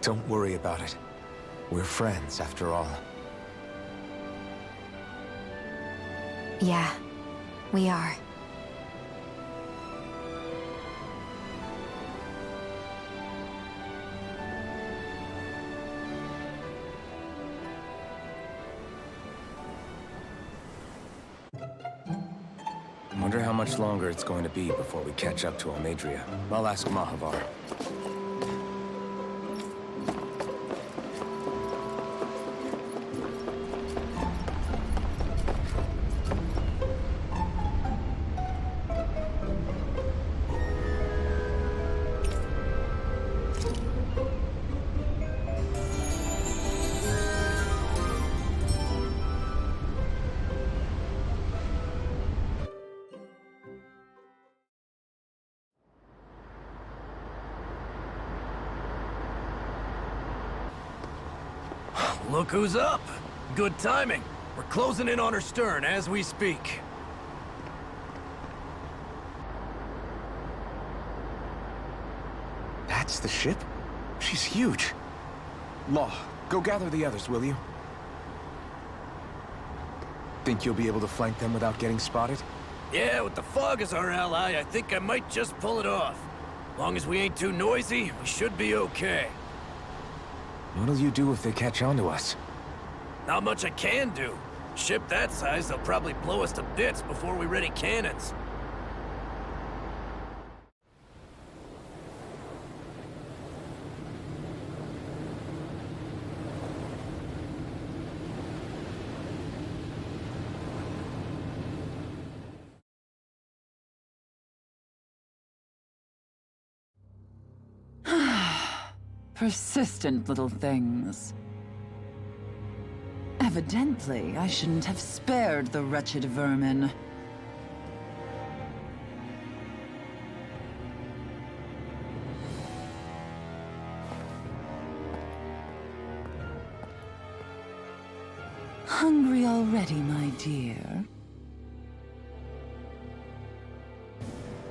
Don't worry about it. We're friends, after all. Yeah, we are. Wonder how much longer it's going to be before we catch up to Almadria. I'll ask Mahavar. Look who's up! Good timing. We're closing in on her stern as we speak. That's the ship? She's huge. Law, go gather the others, will you? Think you'll be able to flank them without getting spotted? Yeah, with the fog as our ally, I think I might just pull it off. Long as we ain't too noisy, we should be okay. What'll you do if they catch on to us? Not much I can do. Ship that size, they'll probably blow us to bits before we ready cannons. Persistent little things. Evidently, I shouldn't have spared the wretched vermin. Hungry already, my dear?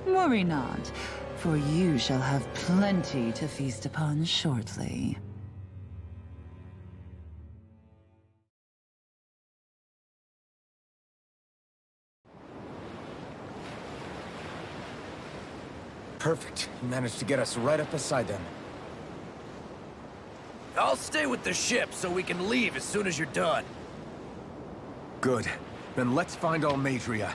Worry not, for you shall have plenty to feast upon shortly. Perfect. You managed to get us right up beside them. I'll stay with the ship so we can leave as soon as you're done. Good. Then let's find Almadria.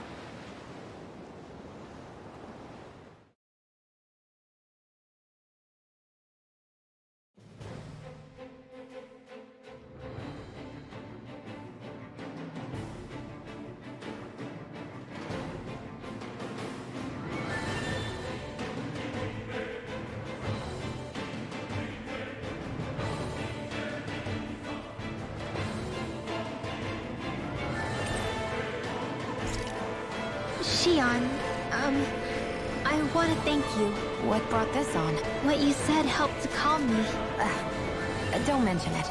Shion, I want to thank you. What brought this on? What you said helped to calm me. Don't mention it.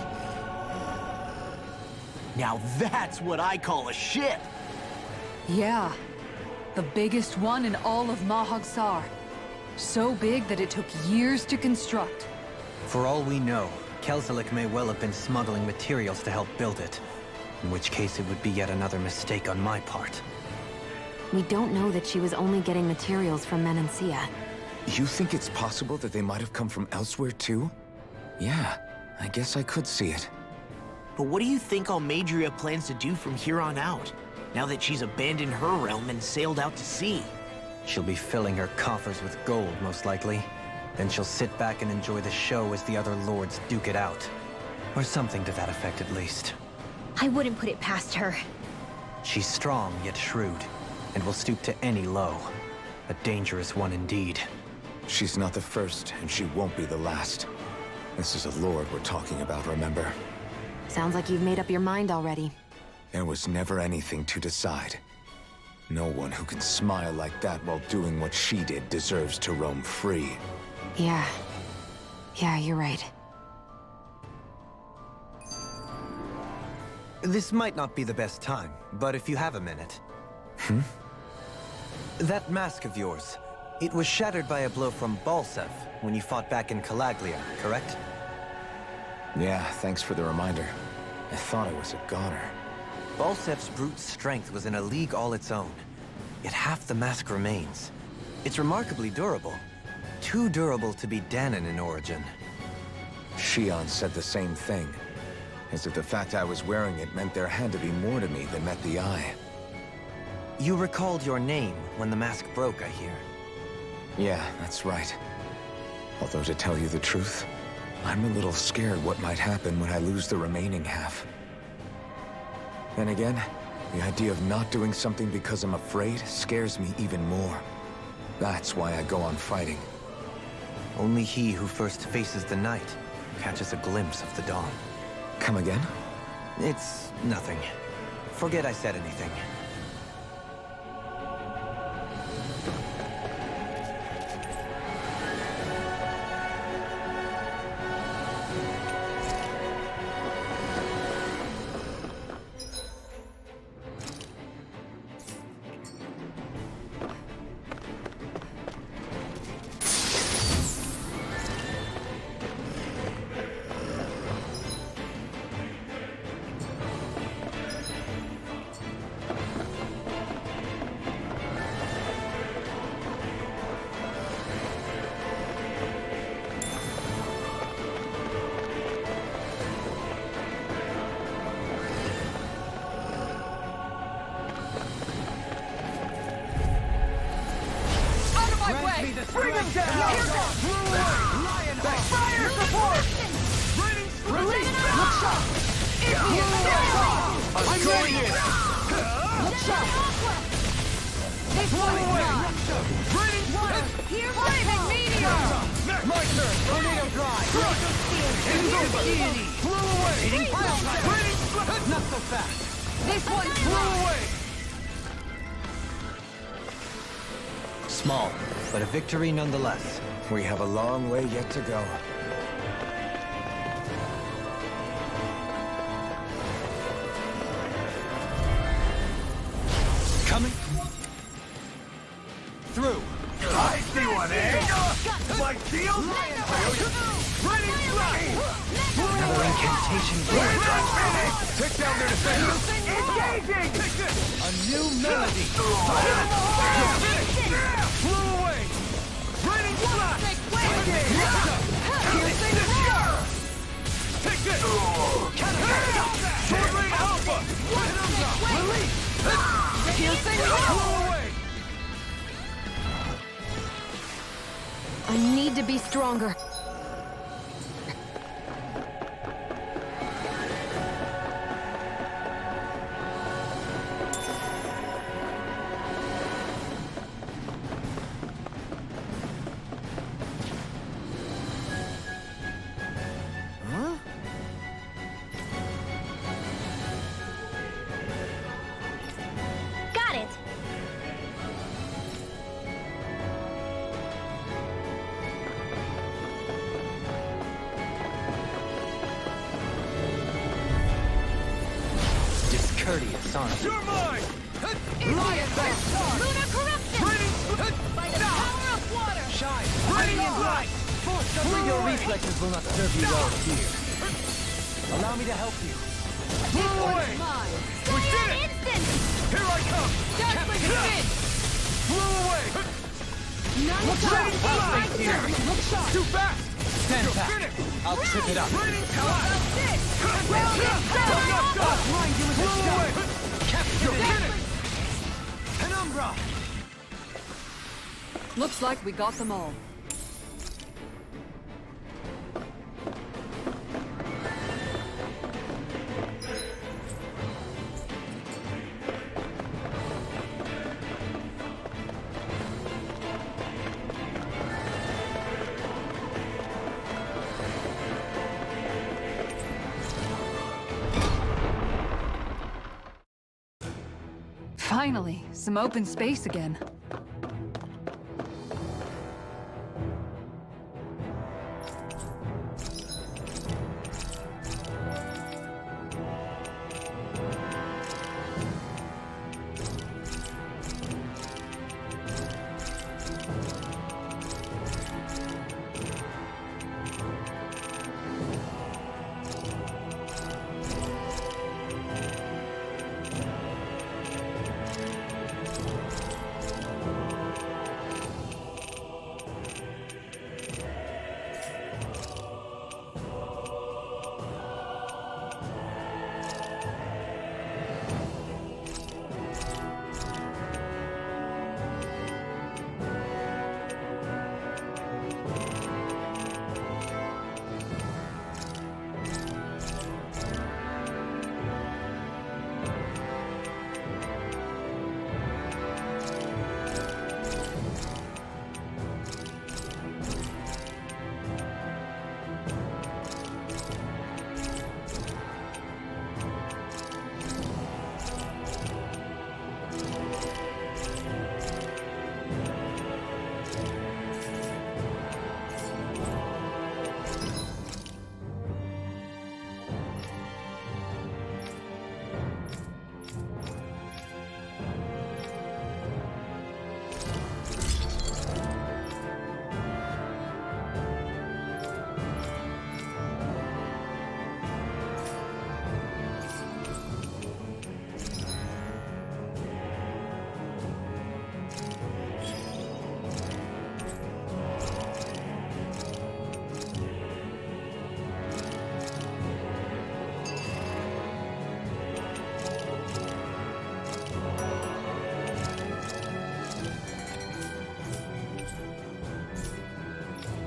Now that's what I call a ship! Yeah. The biggest one in all of Mahag-Sar. So big that it took years to construct. For all we know, Kelzelik may well have been smuggling materials to help build it. In which case it would be yet another mistake on my part. We don't know that she was only getting materials from Menancia. You think it's possible that they might have come from elsewhere too? Yeah, I guess I could see it. But what do you think Almadria plans to do from here on out, now that she's abandoned her realm and sailed out to sea? She'll be filling her coffers with gold, most likely. Then she'll sit back and enjoy the show as the other lords duke it out. Or something to that effect, at least. I wouldn't put it past her. She's strong, yet shrewd, and will stoop to any low. A dangerous one indeed. She's not the first, and she won't be the last. This is a lord we're talking about, remember? Sounds like you've made up your mind already. There was never anything to decide. No one who can smile like that while doing what she did deserves to roam free. Yeah, you're right. This might not be the best time, but if you have a minute. That mask of yours, it was shattered by a blow from Balsev when you fought back in Calaglia, correct? Yeah, thanks for the reminder. I thought it was a goner. Balsev's brute strength was in a league all its own, yet half the mask remains. It's remarkably durable. Too durable to be Danon in origin. Shion said the same thing. As if the fact I was wearing it meant there had to be more to me than met the eye. You recalled your name when the mask broke, I hear. Yeah, that's right. Although to tell you the truth, I'm a little scared what might happen when I lose the remaining half. Then again, the idea of not doing something because I'm afraid scares me even more. That's why I go on fighting. Only he who first faces the night catches a glimpse of the dawn. Come again? It's nothing. Forget I said anything. me the strength. Bring him down! Lion fire support! Look shot! I'm going in! Look shot! This one's mine! Here, flaming meteor! My turn! Tornado drive! Flew away! Not so fast! This one's Flew mine! away! Small, but a victory nonetheless. We have a long way yet to go. Coming. Through. I see one, eh? My shield? Another incantation. Take down their defenders! Engaging! A new melody. Flew away! Raining blast! Take this! Short range alpha! Release! Flew away! I need to be stronger. Got it! Discourteous, aren't you? You're mine! Lion back! Lunar corruption! By the power of water! Shine! Radiant light! Your reflexes will not serve you well here. Allow me to help you. Flew away! We did it! Instant! Here I come! Just like a fish! Flew away! Raining blast! Too fast! Stand You're back. finished! I'll trip it up. Raining blast! I'll blind you with Flew this away! stone. Capture You're it. finished! Penumbra! Looks like we got them all. Finally, some open space again.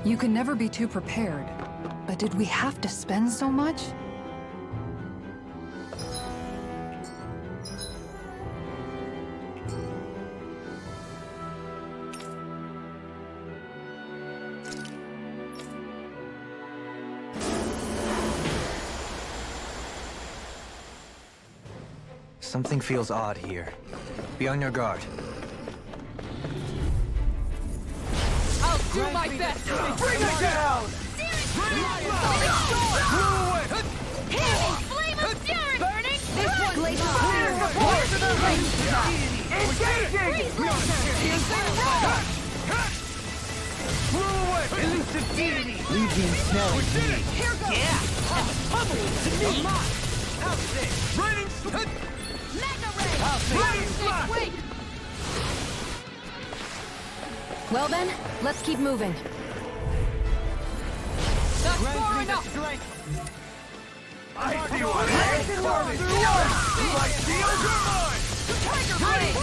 You can never be too prepared. But did we have to spend so much? Something feels odd here. Be on your guard. I'll do my best! Bring it down! Flame of fury! Burning! This one's Glacial clear! fire! Engaging! Piercing roar! Elusive deity! Legion snare is me. Here goes! Yeah! And pummeled to me! How's this? Raining slit! Mega ray! Raining slash! Wait! Well then, let's keep moving. That's far enough! I see what happens! Like steel mine! Tiger blade!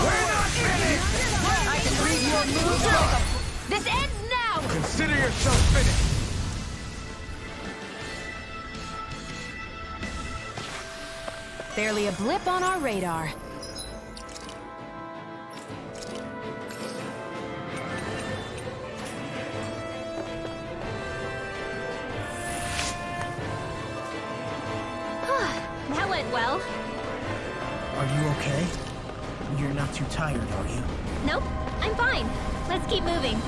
We're not finished! I can read your moves like a... This ends now! Consider yourself finished! Barely a blip on our radar. That went well. Are you okay? You're not too tired, are you? Nope, I'm fine. Let's keep moving.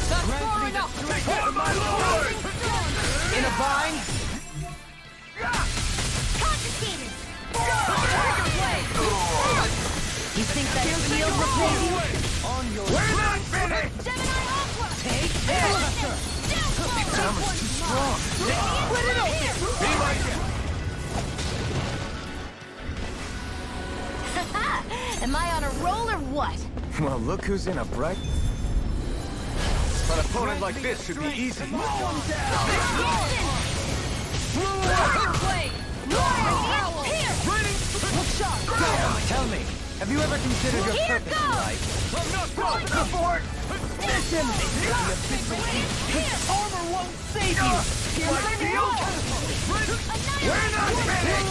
That's far enough! My lord! In a bind? Confiscated! Tiger blade! You think that shield will save you? On your We're not finished! Gemini Aqua! Take this! This armor's too strong! Split it open! Be like it! Am I on a roll or what? Well, look who's in a bright... An opponent like this should be easy. Tiger blade! Tell me, have you ever considered your Here purpose in goes! life? I'm not going for it! Mission! His armor won't save you! Like steel? We're not finished!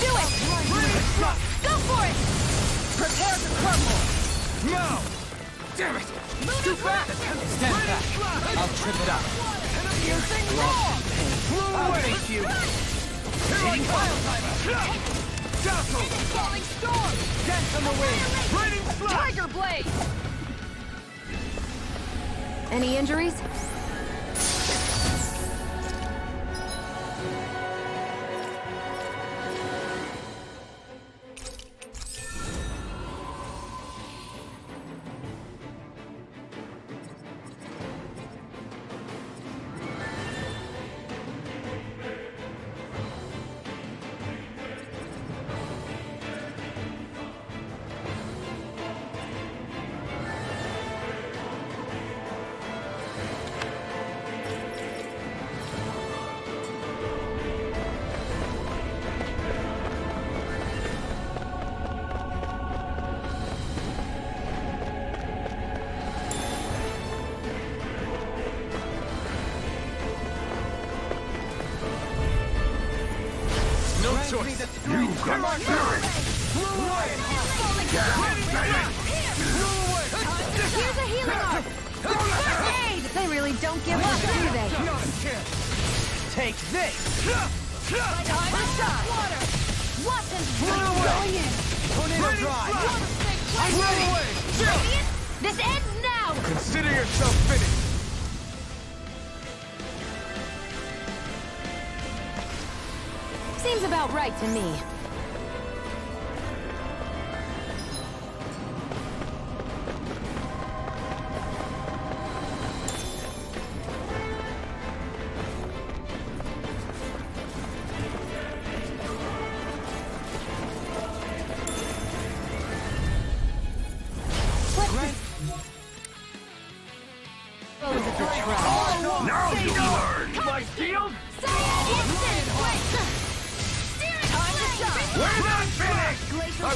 Do it! Go for it! Prepare to crumble! No! Damn it! Too fast! Stand back. I'll trip it up. Piercing roar! I'll take you! Hitting wildfire! Dazzle! Falling storm! Dance on the wind! Raining slash! Tiger blade! Any injuries? No choice! You got spirit! Here's a healing arm! First aid! They really don't give up, do they? Take this! Time to shot! Water! Watch and going in! Tornado drive! I'm ready! Radiant, this ends now! Consider yourself finished! Seems about right to me.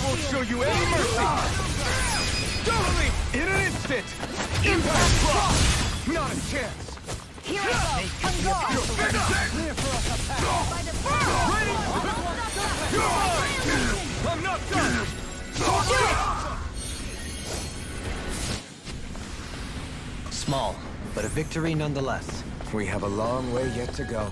won't show you any mercy! Totally! In an instant! Impact block! Not a chance! Here I go! Come go! Clear for us a path! By the fire! Ready? I'm not done! Small, but a victory nonetheless. We have a long way yet to go.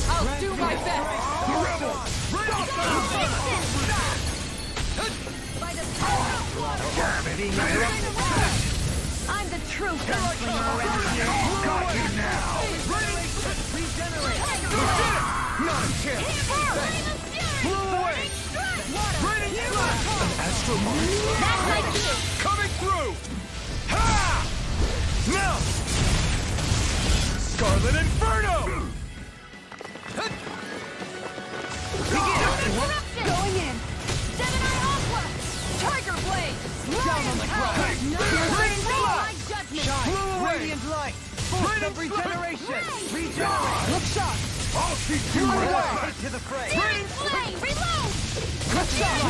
I'll do my best! The rebels! By the power of water! I'm the true gunslinger around here! Got you now! Regenerate! Not a chance! Blow away! Raining slash! Astro That's my cue! coming through! Ha! Now! Scarlet Inferno! Going in! Gemini Aqua! Tiger Blade! Down on the ground! Raining slash! Judgment! Blow away! Radiant light! Raining regeneration! Regenerate! Look shot! I'll keep you away! Hit to the fray! Raining Flame! Reload! Look shot!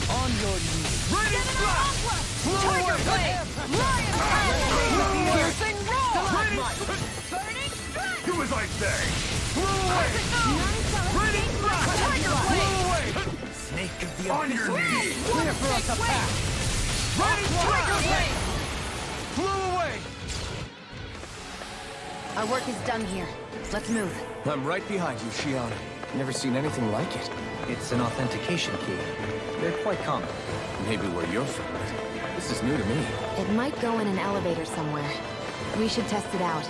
On your knees! Raining slash! Tiger Blade! Lion Power! Piercing roar! Burning strike! Do as I say! Blow away! Raining slash! Tiger Blow Blade! away! Snake of the On your knees! Clear for us a path! Raining Tiger slash! Blade! Blow away! Our work is done here. Let's move. I'm right behind you, Shion. Never seen anything like it. It's an authentication key. They're quite common. Maybe where you're from, but this is new to me. It might go in an elevator somewhere. We should test it out.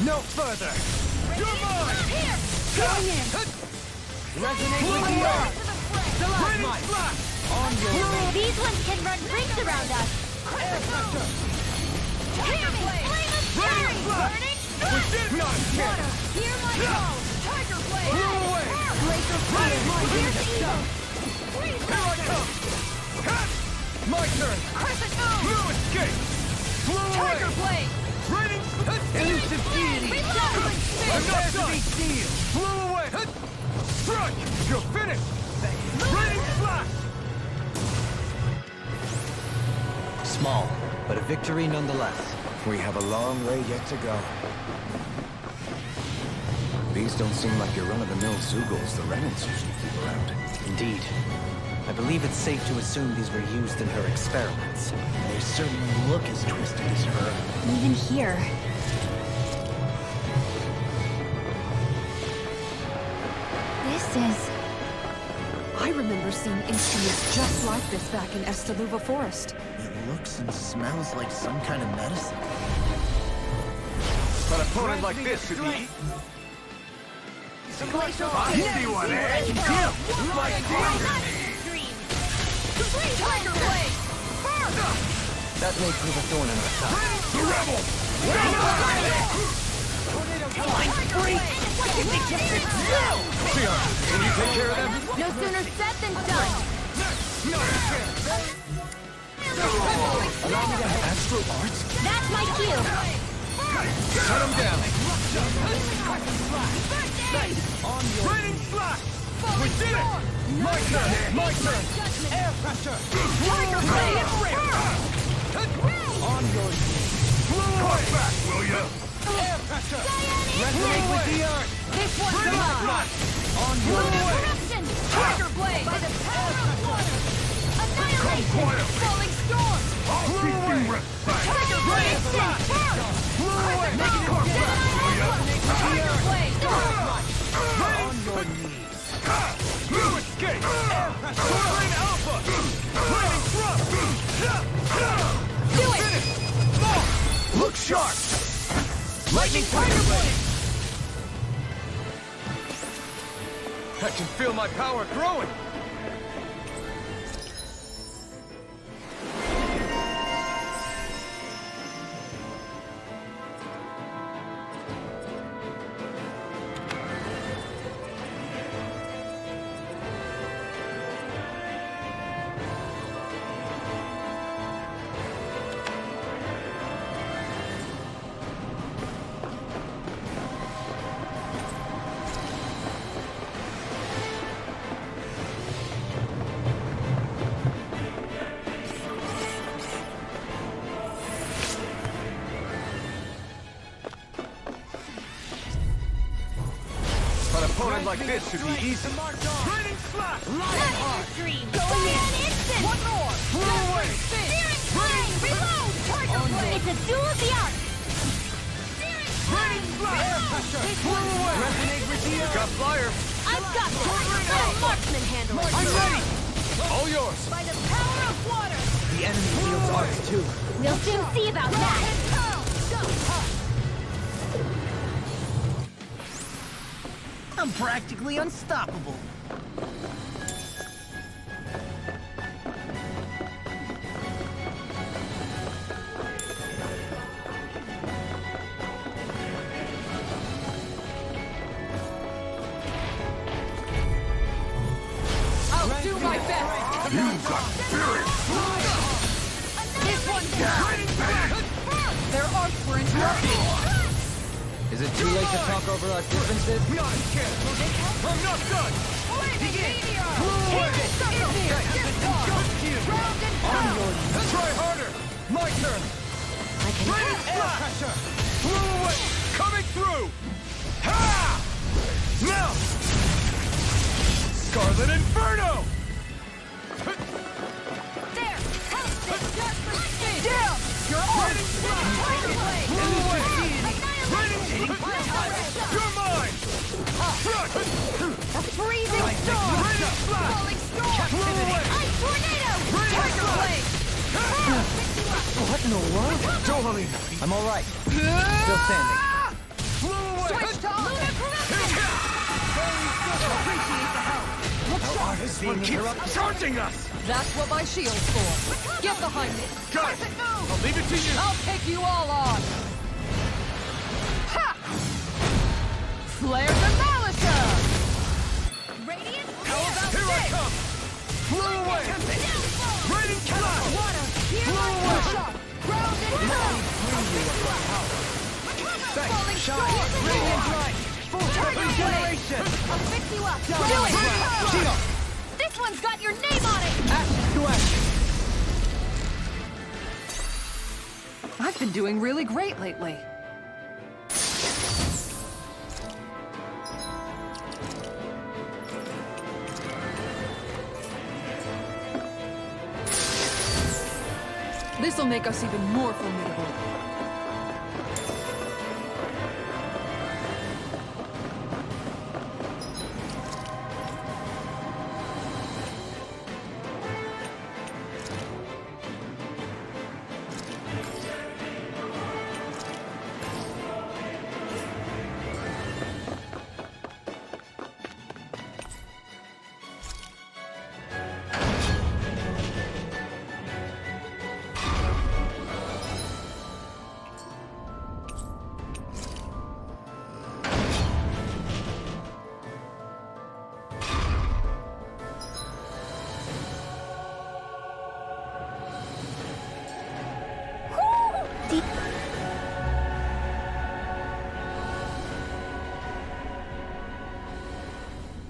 No further! You're mine! Here! Going in! Resonate with the earth! Raining slash! On your These ones can run rings around us! Tiger Blade! Flame of fury! Burning strike! Not a chance! Hear my call! Tiger Blade! Blow away! Blazer Raining Fire! Here's slash! evil! Here I come! Ha! My turn! Crescent Moon! No escape! Blow away! Tiger Blade! Raining slash! elusive deity! Reload! I'm not done! Blow away! Strike! You're finished! Raining slash! Small, but a victory nonetheless. We have a long way yet to go. These don't seem like your run-of-the-mill Zeugles the Renans usually keep around. Indeed. I believe it's safe to assume these were used in her experiments. They certainly look as twisted as her. Even here. This is... I remember seeing instruments just like this back in Estaluva Forest. It looks and smells like some kind of medicine. An opponent like this should be... Glacial I see one, eh? Like Tiger Blade! That may prove a thorn in our side. the rebel! Shion, can you take care of them? No sooner said than done! Allow me to have Astro Arts? That's my cue! Shut him down! Raining slash! We did it! My turn! My turn! Air pressure! Tiger Blade! On your knees! Blow away! Back, will ya? Air pressure! Resonate with the earth! This one's mine! On your way! Eruption! Tiger Blade! By the power of water! Annihilation! Falling storm! I'll keep you ripped back! Tiger Blade! Blow away! Tiger Blade! On your knees! No escape! sharp! Lightning Tiger Blade! I can feel my power growing! An opponent like this should be easy. Training slash! Dream! Going in an instant! One more! Flew away! Searing flame! Reload! Tiger Blade! It's a duel of the arts! Training slash! Air pressure! Flew away! Resonate with the earth! Got flyer! I've got this! Let a marksman handle it! I'm ready! All yours! By the power of water! The enemy wields arts too. We'll soon see about that! I'm practically unstoppable. I'll do my best! You got spirit! This one's down! Their arcs were interrupted! Is it too late to talk over our differences? Not a chance! I'm not done! Try harder! My turn! Raining air pressure! Flew away! Coming through! Ha! Now! Scarlet Inferno! There! Help this desperate state! Down! You're on! Flew away! Raining You're mine! Crush! A freezing storm! Raining slash! Falling storm! Flew away! Ice tornado! Tiger Blade! What in the world? Johaline! I'm all right. Still standing. Flew away! Switch to Lunar Corruption! Appreciate the help! This one keeps charging us! That's what my shield's for. Get behind me. Got it! I'll leave it to you! I'll take you all on. Ha! Flare the Malisa! Radiant How about Here I come! Flew away! Raining slash! Flew away! Ground and pound! Falling storm! Radiant light! Full regeneration! I'll fix you up! Do it! Shield! This one's got your name on it! Ashes to ashes! I've been doing really great lately. This'll make us even more formidable.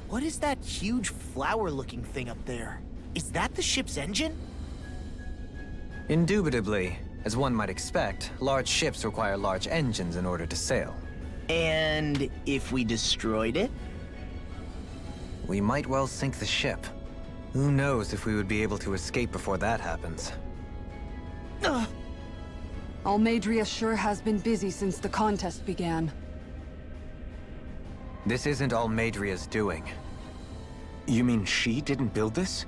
What is that huge flower-looking thing up there? Is that the ship's engine? Indubitably. As one might expect, large ships require large engines in order to sail. And if we destroyed it? We might well sink the ship. Who knows if we would be able to escape before that happens. Almadria sure has been busy since the contest began. This isn't Almadria's doing. You mean she didn't build this?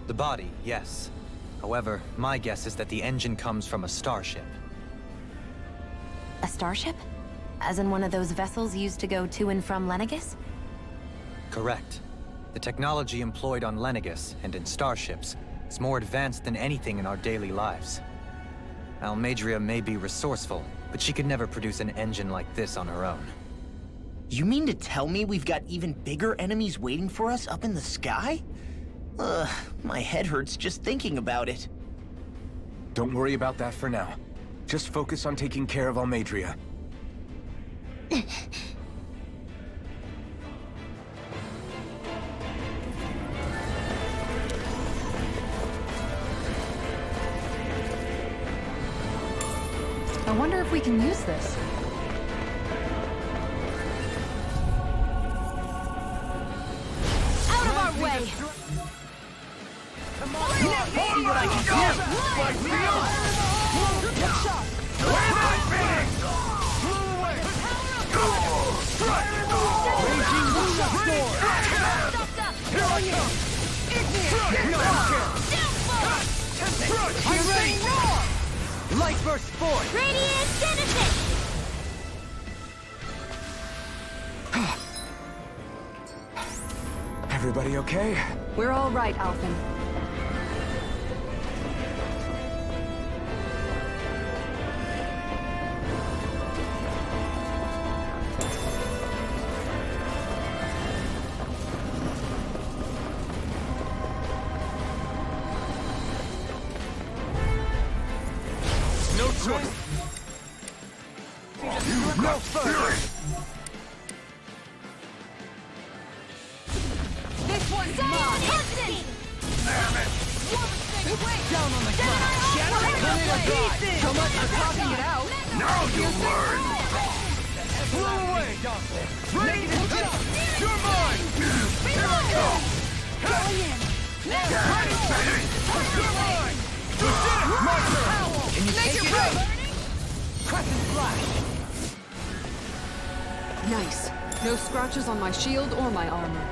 The body, yes. However, my guess is that the engine comes from a starship. A starship? As in one of those vessels used to go to and from Lenegus? Correct. The technology employed on Lenegus and in starships is more advanced than anything in our daily lives. Almadria may be resourceful, but she could never produce an engine like this on her own. You mean to tell me we've got even bigger enemies waiting for us up in the sky? Ugh, my head hurts just thinking about it. Don't worry about that for now. Just focus on taking care of Almadria. I wonder if we can use this. Out of our way! See what I can do! Where am I being? Raging Shock Storm! Here I come! I'm ready! Light burst forth! Radiant Genesis! Everybody okay? We're all right, Alphen. No choice! No further! This one's mine! Down on the ground! So much for talking it out! Now you'll learn! Blow away, Doctor! Ready to jump! You're mine! Here I go! Going in! Ready! You're mine! You did it! My turn! Can you take it out? Crescent Flash! Nice. No scratches on my shield or my armor.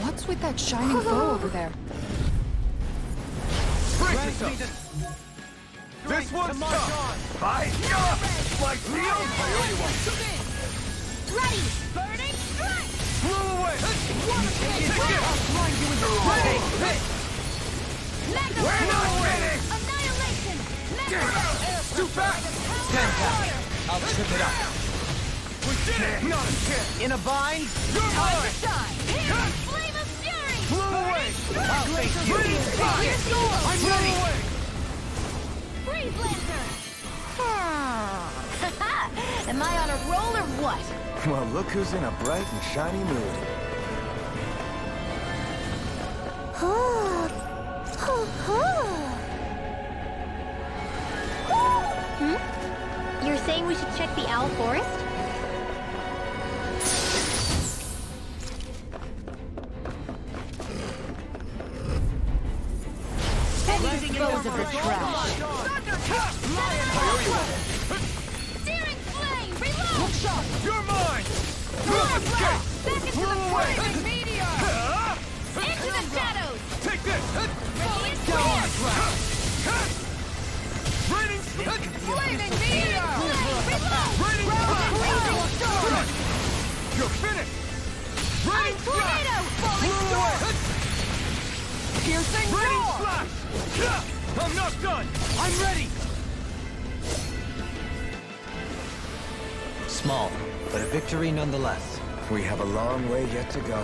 What's with that shining bow over there? This one's tough! Fight! Like steel! Ready! Burning Strike! Blow away! Ready! Mega We're not finished! Annihilation! Mega Too fast! Stand back! I'll trip it up. We did it! Not a chance! In a bind? You're mine! Flame of Fury! Blow away! I'll face you! Ready! I'm ready! Freeze Lancer! Am I on a roll or what? Well, look who's in a bright and shiny mood. You're saying we should check the Owl Forest? Dispose of the trash. Searing Flame! Reload! You're mine! Back into the flaming meteor! Into the shadows! Take this! Radiant Flare! Raining Flaming meteor! Reload! Raining You're finished! Raining Tornado! Falling storm! Piercing Raining roar! slash! I'm not done! I'm ready! Small, but a victory nonetheless. We have a long way yet to go.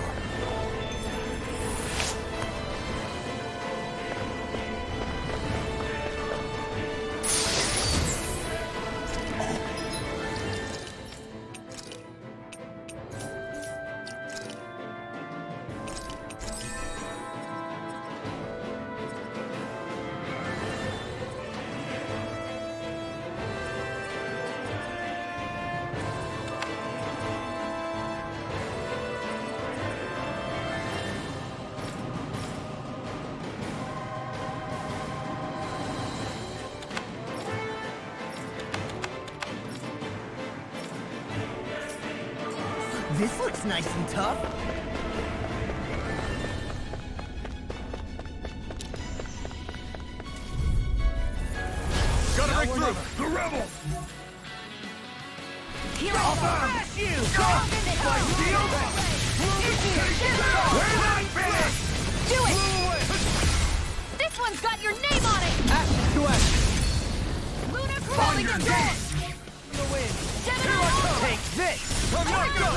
This looks nice and tough. Gotta break through! The trouble! Here I'll I go! smash you! Like steel? We're not finished! Do it! This one's got your name on it! Action to action! Lunar crawling your door! Gemini! Take this! I'm not done!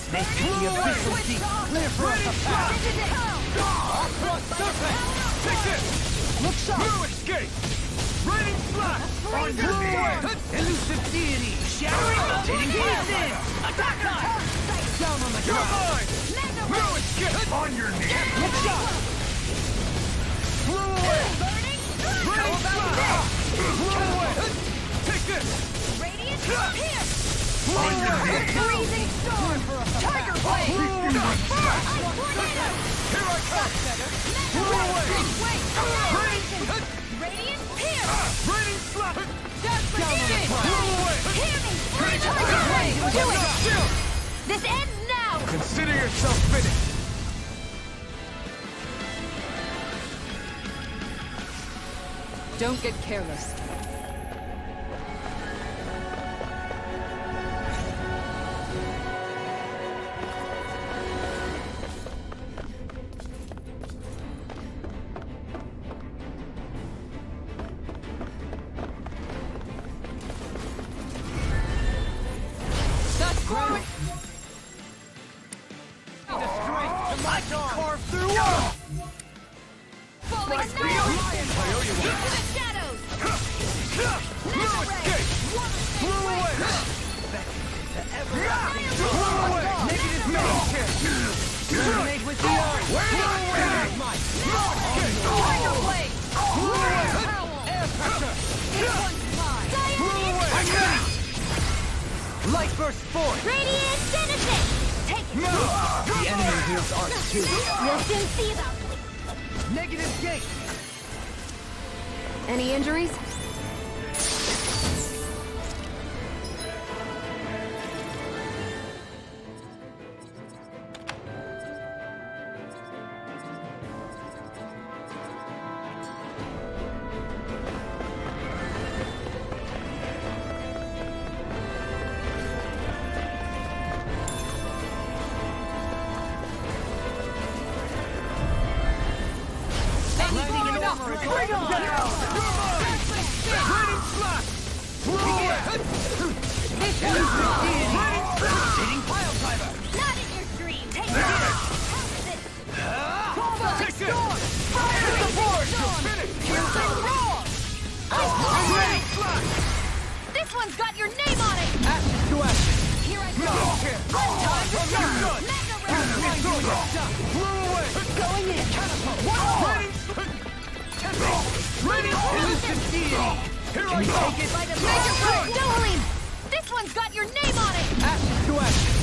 Snake the official deep. Clear for us to pass! Cross surface! Take this! Look sharp! No escape! Raining slash! On your way! Elusive deity! Shattering rotating pieces! Attack time! Down on the ground! No escape! On your knees! Look sharp! Blow away! Raining slash! Blow away! Take this! Radiant pierce! On your knees! Freezing storm! Tiger blade! Ice tornado! Here I come! Blow away! Radiant pierce! Raining slap! Down on the ground! Blow away! Hear me! Tiger blade! Do it! Still! This ends now! Consider yourself finished! Don't get careless. That's great! The strength to my carve through all! Falling snow! Into the shadows! No escape! Blow away! Blow away! Negative main resonate with the earth! No escape! Tiger blade! Blow away! Air pressure! Blow away! Light burst forth! Radiant Genesis! Take it! The enemy wields art too. We'll soon see about Negative gate! Any injuries? Not in your dream! Take it! Falling storm! Fiery storm! Piercing roar! Ice blade! This one's got your name on it! Action to action! Here I go! Time to start! Mega round! Blow away! Going in! Ready! Elusive deity! Here I go! By the Mega Blade! Dueling! This one's got your name on it! Action to action!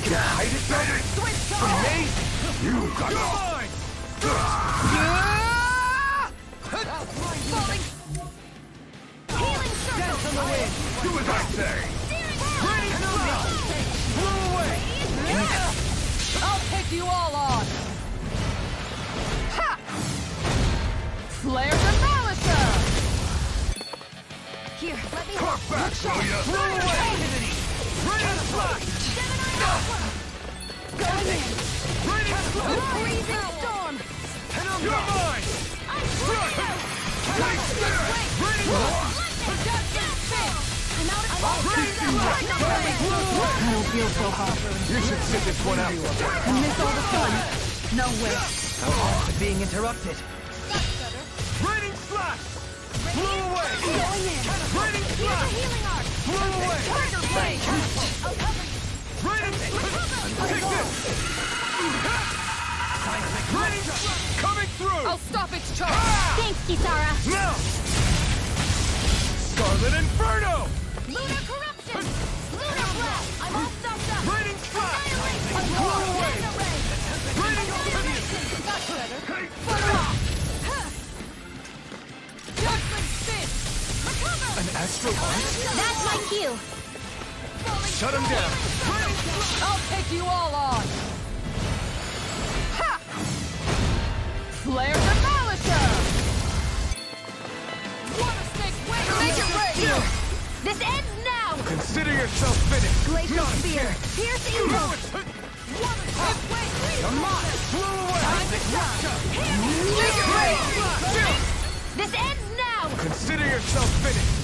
Gonna hide it from me? You got mine! Falling! Healing circle! From the wind! Do as I say! Ready now! Blow away! I'll take you all on! Ha! Flare the Malicer! Here, let me Talk back, will ya? Blow away! Ready slash! Going in! Ready slash! Freezing storm! You're mine! Right! Take spirit! Ready slash! I don't feel so hot. You should sit this one out. I miss all the fun. No way. How often being interrupted? Raining slash! Blow away! Going in. Raining slash! Blow away! Tiger blade. Raining take this! Raining coming through! I'll stop its charge. Thanks, Kisara! Now! Scarlet Inferno! Lunar corruption! Lunar blast! I'm all stuffed up! Raining slash! Blow away! Raining an astral arc? That's my cue! Shut him down! I'll take you all on. Ha! Flare the Malicer! Water snake wing! Make it rain! This ends now! Consider yourself finished! Glacial spear! Pierce evil! Water snake wing! Come on! Blow away! Make it rain! This ends now! Consider yourself finished!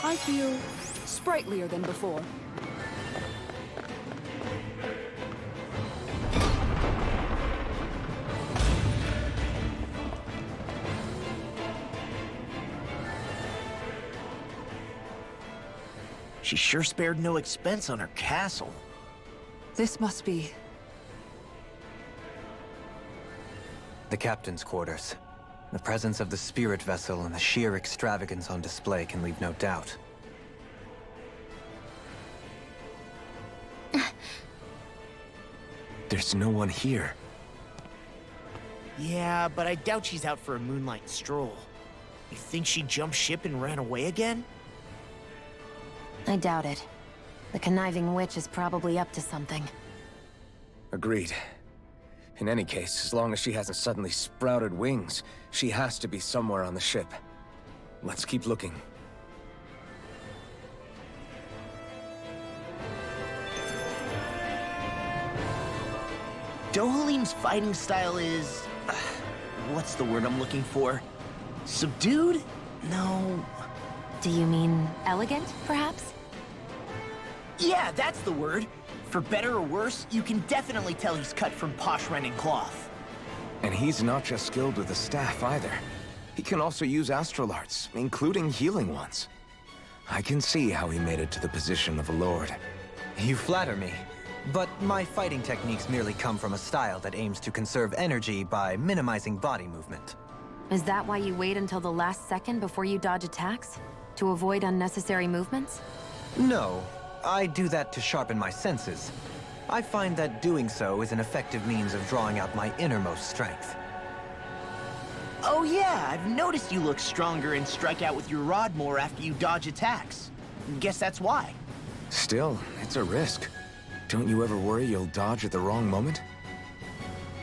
I feel sprightlier than before. She sure spared no expense on her castle. This must be... The captain's quarters. The presence of the spirit vessel and the sheer extravagance on display can leave no doubt. There's no one here. Yeah, but I doubt she's out for a moonlight stroll. You think she jumped ship and ran away again? I doubt it. The conniving witch is probably up to something. Agreed. In any case, as long as she hasn't suddenly sprouted wings, she has to be somewhere on the ship. Let's keep looking. Dohalim's fighting style is... what's the word I'm looking for? Subdued? No... Do you mean elegant, perhaps? Yeah, that's the word. For better or worse, you can definitely tell he's cut from posh Renin cloth. And he's not just skilled with the staff either. He can also use astral arts, including healing ones. I can see how he made it to the position of a lord. You flatter me, but my fighting techniques merely come from a style that aims to conserve energy by minimizing body movement. Is that why you wait until the last second before you dodge attacks? To avoid unnecessary movements? No, I do that to sharpen my senses. I find that doing so is an effective means of drawing out my innermost strength. Oh yeah, I've noticed you look stronger and strike out with your rod more after you dodge attacks. Guess that's why. Still, it's a risk. Don't you ever worry you'll dodge at the wrong moment?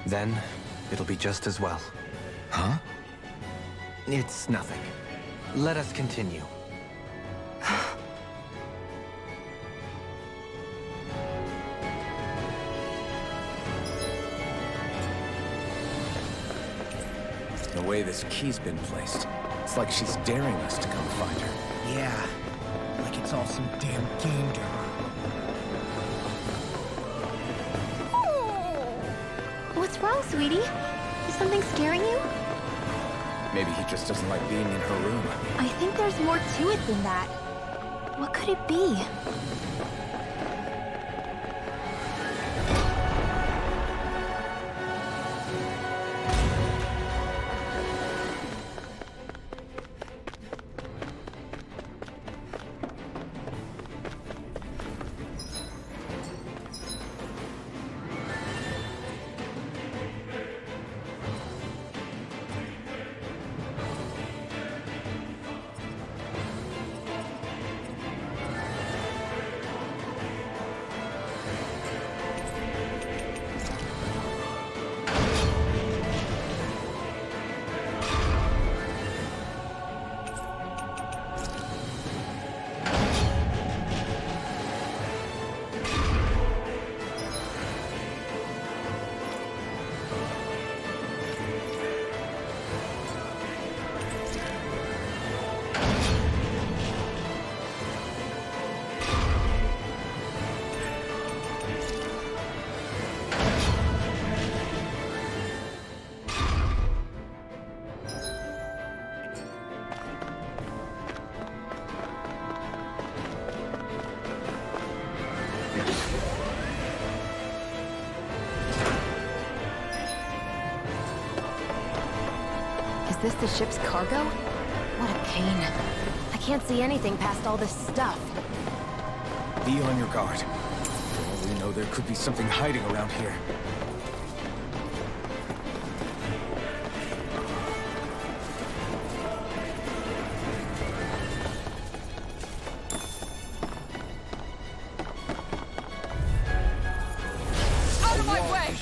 Then, it'll be just as well. Huh? It's nothing. Let us continue. The way this key's been placed, it's like she's daring us to come find her. Yeah, like it's all some damn game to her. What's wrong, sweetie? Is something scaring you? Maybe he just doesn't like being in her room. I think there's more to it than that. What could it be? Is this the ship's cargo? What a pain. I can't see anything past all this stuff. Be on your guard. For all we know, there could be something hiding around here. Out of my way!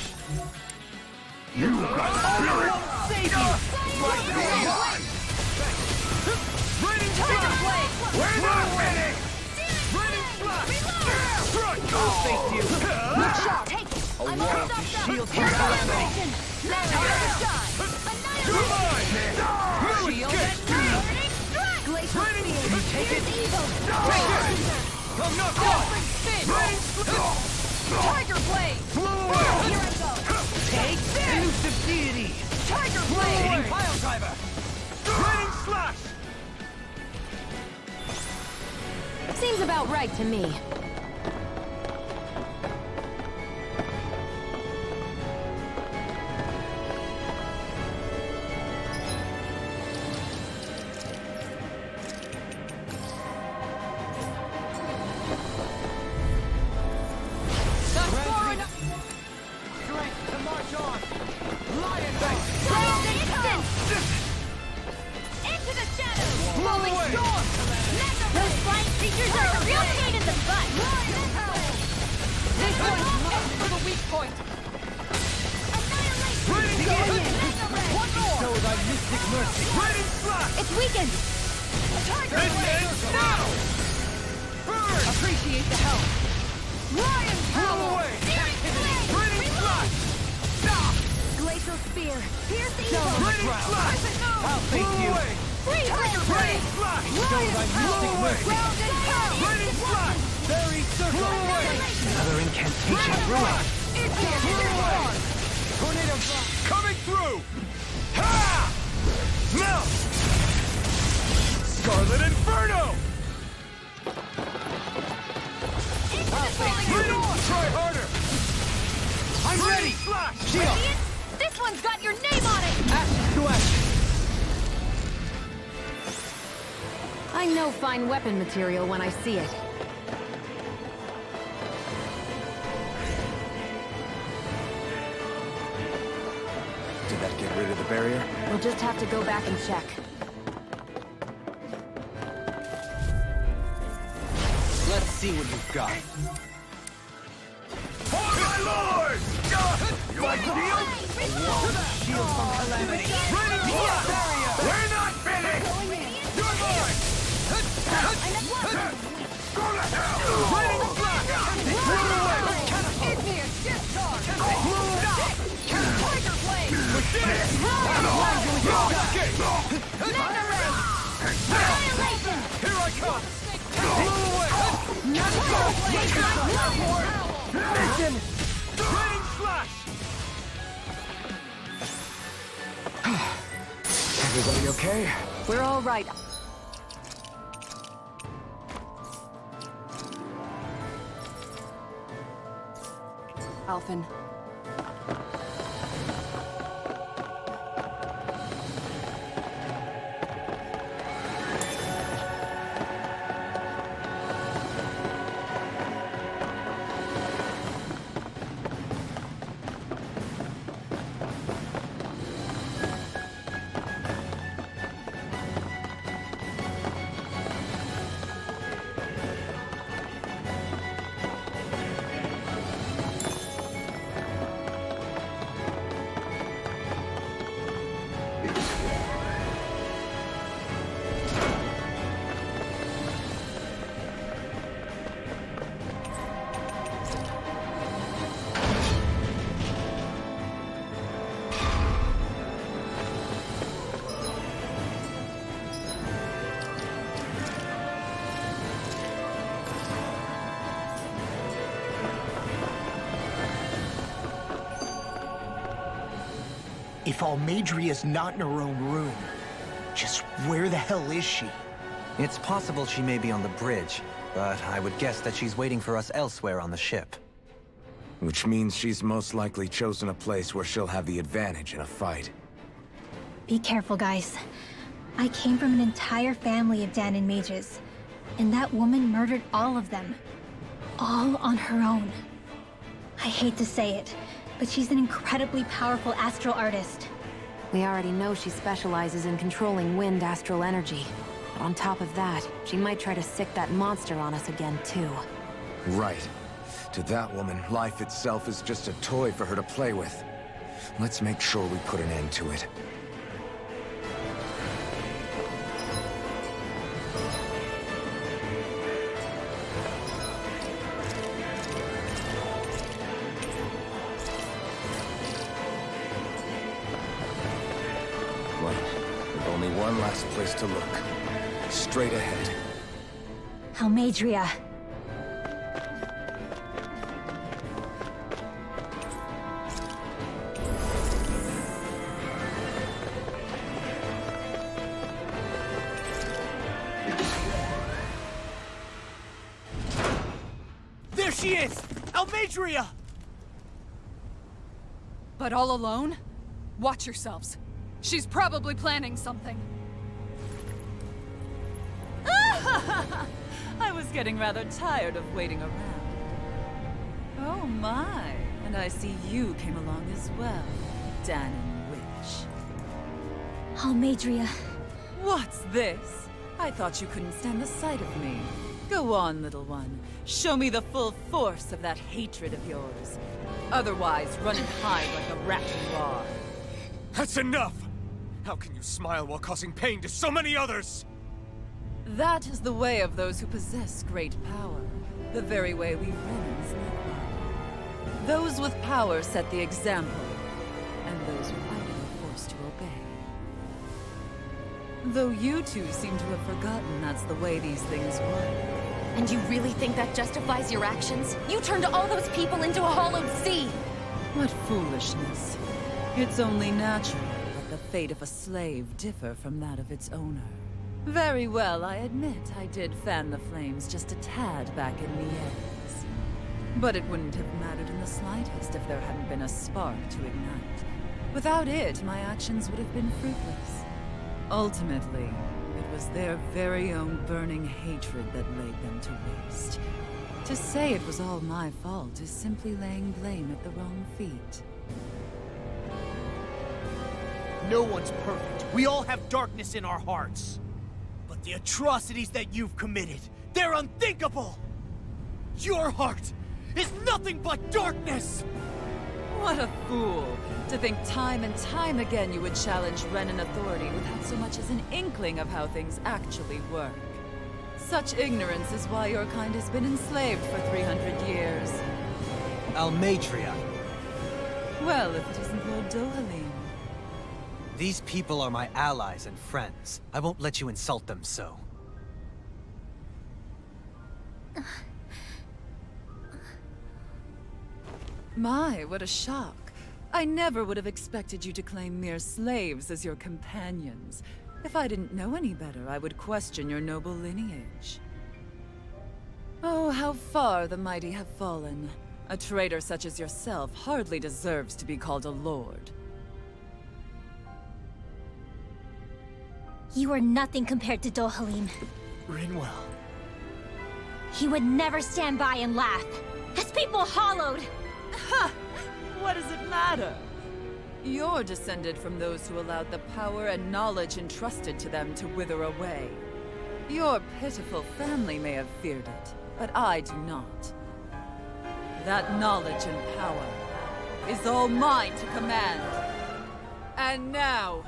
You got spirit! Save you! Raining Tiger Blade! We're not ready! Raining Flash! Front! I'll face you! Good shot! Take it! A wall of shield from Annihilation! Tiger Shot! You're mine! Shield and Burning Strike! Glacial Speed! Take it! Evil! Come knock off! Spin! Tiger Blade! Blow away! Here I go! Take this! elusive deity! Tiger Blade! Hitting pile driver! Raining slash! Seems about right to me. That's far enough! Strength to march on! Lion Bait! Into the shadows! Rolling Storm! Those flying creatures are a real pain in the butt! This one's marked for the weak point! Raining One more! So thy mystic mercy! Raining slash! It's weakened! Tiger This Blade! ends now! Burn! Appreciate the help! Lion Blow Power! away! Raining slash! Glacial Spear! Pierce the Down on evil! the Raining ground! slash! I'll Blow face you! away! Tiger Raining Blade! slash! Lion thy Power! mystic mercy! Ground and pound! Raining slash! Very circle! Blow away! Another incantation ruin! It's here! Tornado blast! Coming through! Ha! Melt! Scarlet Inferno! Raining! Try harder! I'm Raining ready! slash! Shield! Radiant, this one's got your name on it! Ash to ash! I know fine weapon material when I see it. Did that get rid of the barrier? We'll just have to go back and check. Let's see what you've got. For my lord! You like steel? Shield from calamity! Raining slash! We're not finished! You're mine! Go to hell! Raining slash! Blow away! It's here! Shift charge! Blow away! Tiger Blade! Annihilation! Here I come! Blow away! Raining slash! Everybody okay? We're all right. Alphen. If Almadria's not in her own room, just where the hell is she? It's possible she may be on the bridge, But I would guess that she's waiting for us elsewhere on the ship. Which means she's most likely chosen a place where she'll have the advantage in a fight. Be careful, guys. I came from an entire family of Danon mages, and that woman murdered all of them. All on her own. I hate to say it, but she's an incredibly powerful astral artist. We already know she specializes in controlling wind astral energy. But on top of that, she might try to sick that monster on us again, too. Right. To that woman, life itself is just a toy for her to play with. Let's make sure we put an end to it. Well, with only one last place to look. Straight ahead. Almeidrea. There she is! Almeidrea! But all alone? Watch yourselves. She's probably planning something. I was getting rather tired of waiting around. Oh my, and I see you came along as well, Danon Witch. Almeidrea. What's this? I thought you couldn't stand the sight of me. Go on, little one. Show me the full force of that hatred of yours. Otherwise, run and hide like the rat you are. That's enough! How can you smile while causing pain to so many others? That is the way of those who possess great power. The very way we Renans live by. Those with power set the example, and those without it are forced to obey. Though you two seem to have forgotten that's the way these things work. And you really think that justifies your actions? You turned all those people into a hollowed sea! What foolishness. It's only natural that the fate of a slave differ from that of its owner. Very well, I admit I did fan the flames just a tad back in the ends. But it wouldn't have mattered in the slightest if there hadn't been a spark to ignite. Without it, my actions would have been fruitless. Ultimately, it was their very own burning hatred that laid them to waste. To say it was all my fault is simply laying blame at the wrong feet. No one's perfect. We all have darkness in our hearts. But the atrocities that you've committed, they're unthinkable! Your heart is nothing but darkness! What a fool! To think time and time again you would challenge Renan authority without so much as an inkling of how things actually work. Such ignorance is why your kind has been enslaved for 300 years. Almeidrea. Well, if it isn't Lord Dohalim. These people are my allies and friends. I won't let you insult them so. My, what a shock. I never would have expected you to claim mere slaves as your companions. If I didn't know any better, I would question your noble lineage. Oh, how far the mighty have fallen. A traitor such as yourself hardly deserves to be called a lord. You are nothing compared to Dohalim. Rinwell. He would never stand by and laugh. His people hollowed! Ha! What does it matter? You're descended from those who allowed the power and knowledge entrusted to them to wither away. Your pitiful family may have feared it, but I do not. That knowledge and power is all mine to command. And now,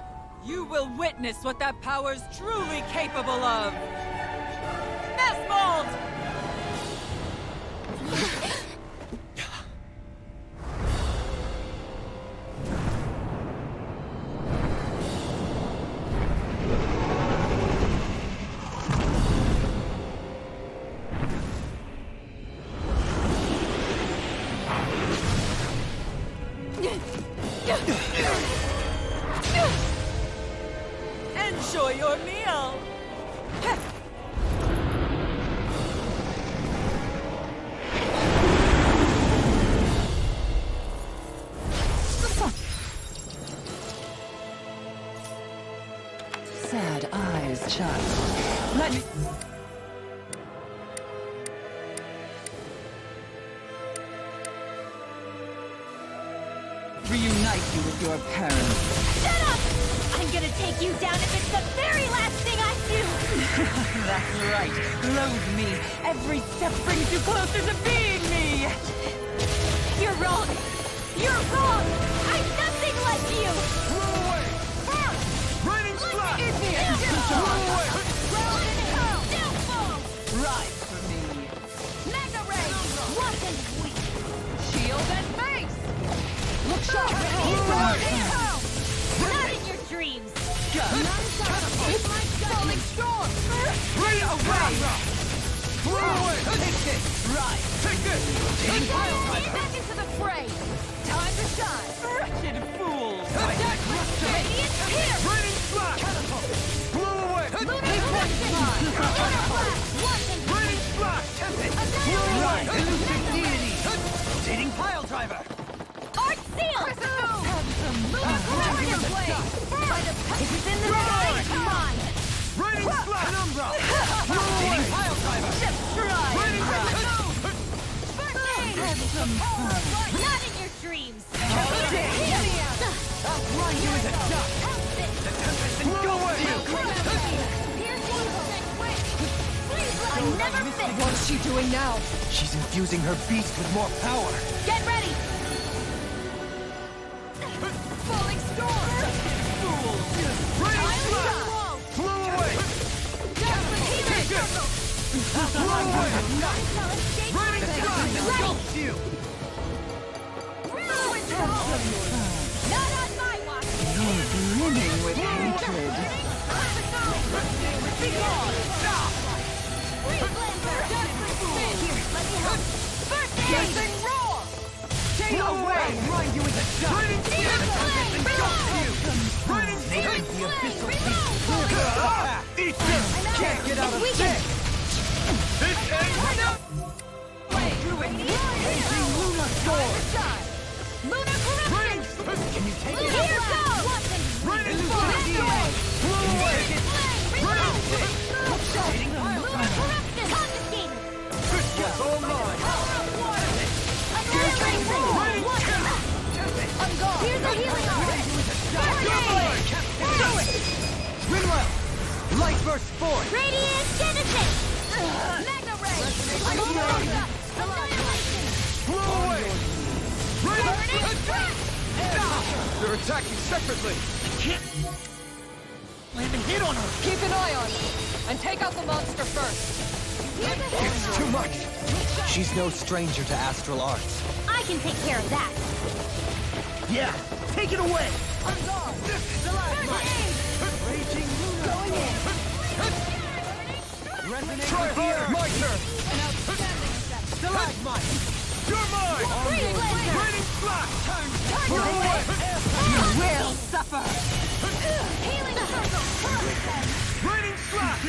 you will witness what that power's truly capable of! Nesmold! Enjoy your meal! reunite you with your parents. Shut up! I'm gonna take you down if it's the very last thing I do! That's right. Loathe me. Every step brings you closer to being me. You're wrong! You're wrong! I'm nothing like you! Blow away! Raining splash! Blow away! Rise for me. Mega Ray! Wasn't weak! Shield and face. Look sharp! Not in your dreams! Falling storm. Rain away! Blow away! Take this. Rise. Take this! Back into the fray! Time to shine. Wretched fool. Radiant here! Raining splash! Blow away! Lunar Corruption! Lunar Blast! Wasn't Raining splash! Blow away! Elusive deity. Rotating pile driver. Art Seal! Lunar Corruption! By the it's in the sky! Come on! Raining splash! Penumbra. Rotating pile driver. Just try. Raining Not in your dreams! I'll fly you as a duck. The tempest engulfs you. I never fit! What's she doing now? She's infusing her beast with more power. Get ready! Falling storm. Raining splash! Blow away! Blow away! Raining splash! Engulfs you. Not on my watch! Brimming with hatred. Piercing roar! Blow away! Flying you as a duck. Raining splash! Engulfs you. Raining The abyssal beast. Eat this! Can't get out of We this. can- This ain't Lunar sword. Lunar Corruption! Can you take it? Here goes! Raining Blow away! Rotating pile Lunar driver. Corruption! Confiscated! It's all mine! Annihilation! Here's a healing art! Rinwell. Light burst forth. Radiant Genesis! Mega Ray! Annihilation! Blow away! Burning Strike! They're attacking separately! Keep an eye on her. And take out the monster first. It's too much. She's no stranger to astral arts. I can take care of that. Yeah, take it away. Raging Luna! Going in. Resonate Try with the harder! earth. My turn! Stalagmite. You're mine! Free Blazer! Raining splash! Target Blow away! You will suffer. Healing Circle! Raining splash!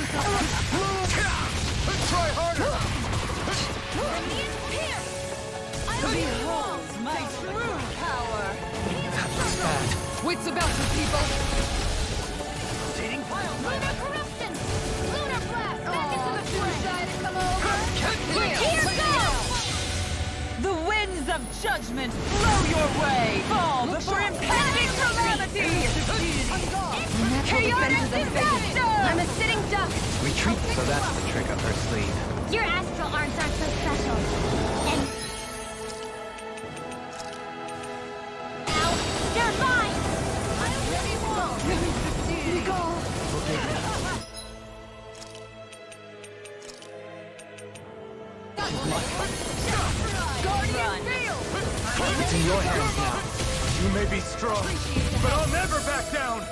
Try harder! Radiant Pierce! Behold my true power. Wits about you, people. Rotating pile driver. Lunar Corruption! Lunar Blast! Back into the fray! Here goes! The winds of judgment blow your way. Fall before impending calamity. Chaotic disaster. I'm a sitting duck! Retreat, so that's the trick up her sleeve. Your astral arts aren't so special. And... Now, they're mine! I already won! Guardian Field. It's in your hands now. You may be strong, but I'll never back down!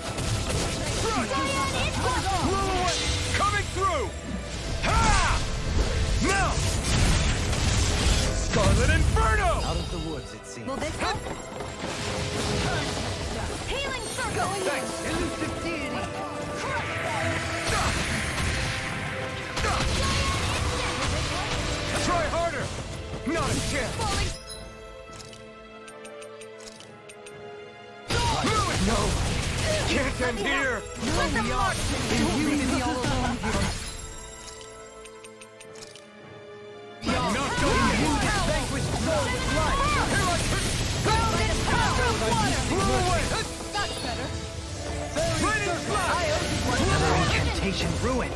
Blow away! Coming through! Ha! Now! Scarlet Inferno! Out of the woods, it seems. Will this help? Healing Circle! Thanks! Elusive deity. Try harder! Not a chance! No! Can't end here! Let them march! Not going to vanquish soul with life! Here I come! That's better. Another incantation ruined.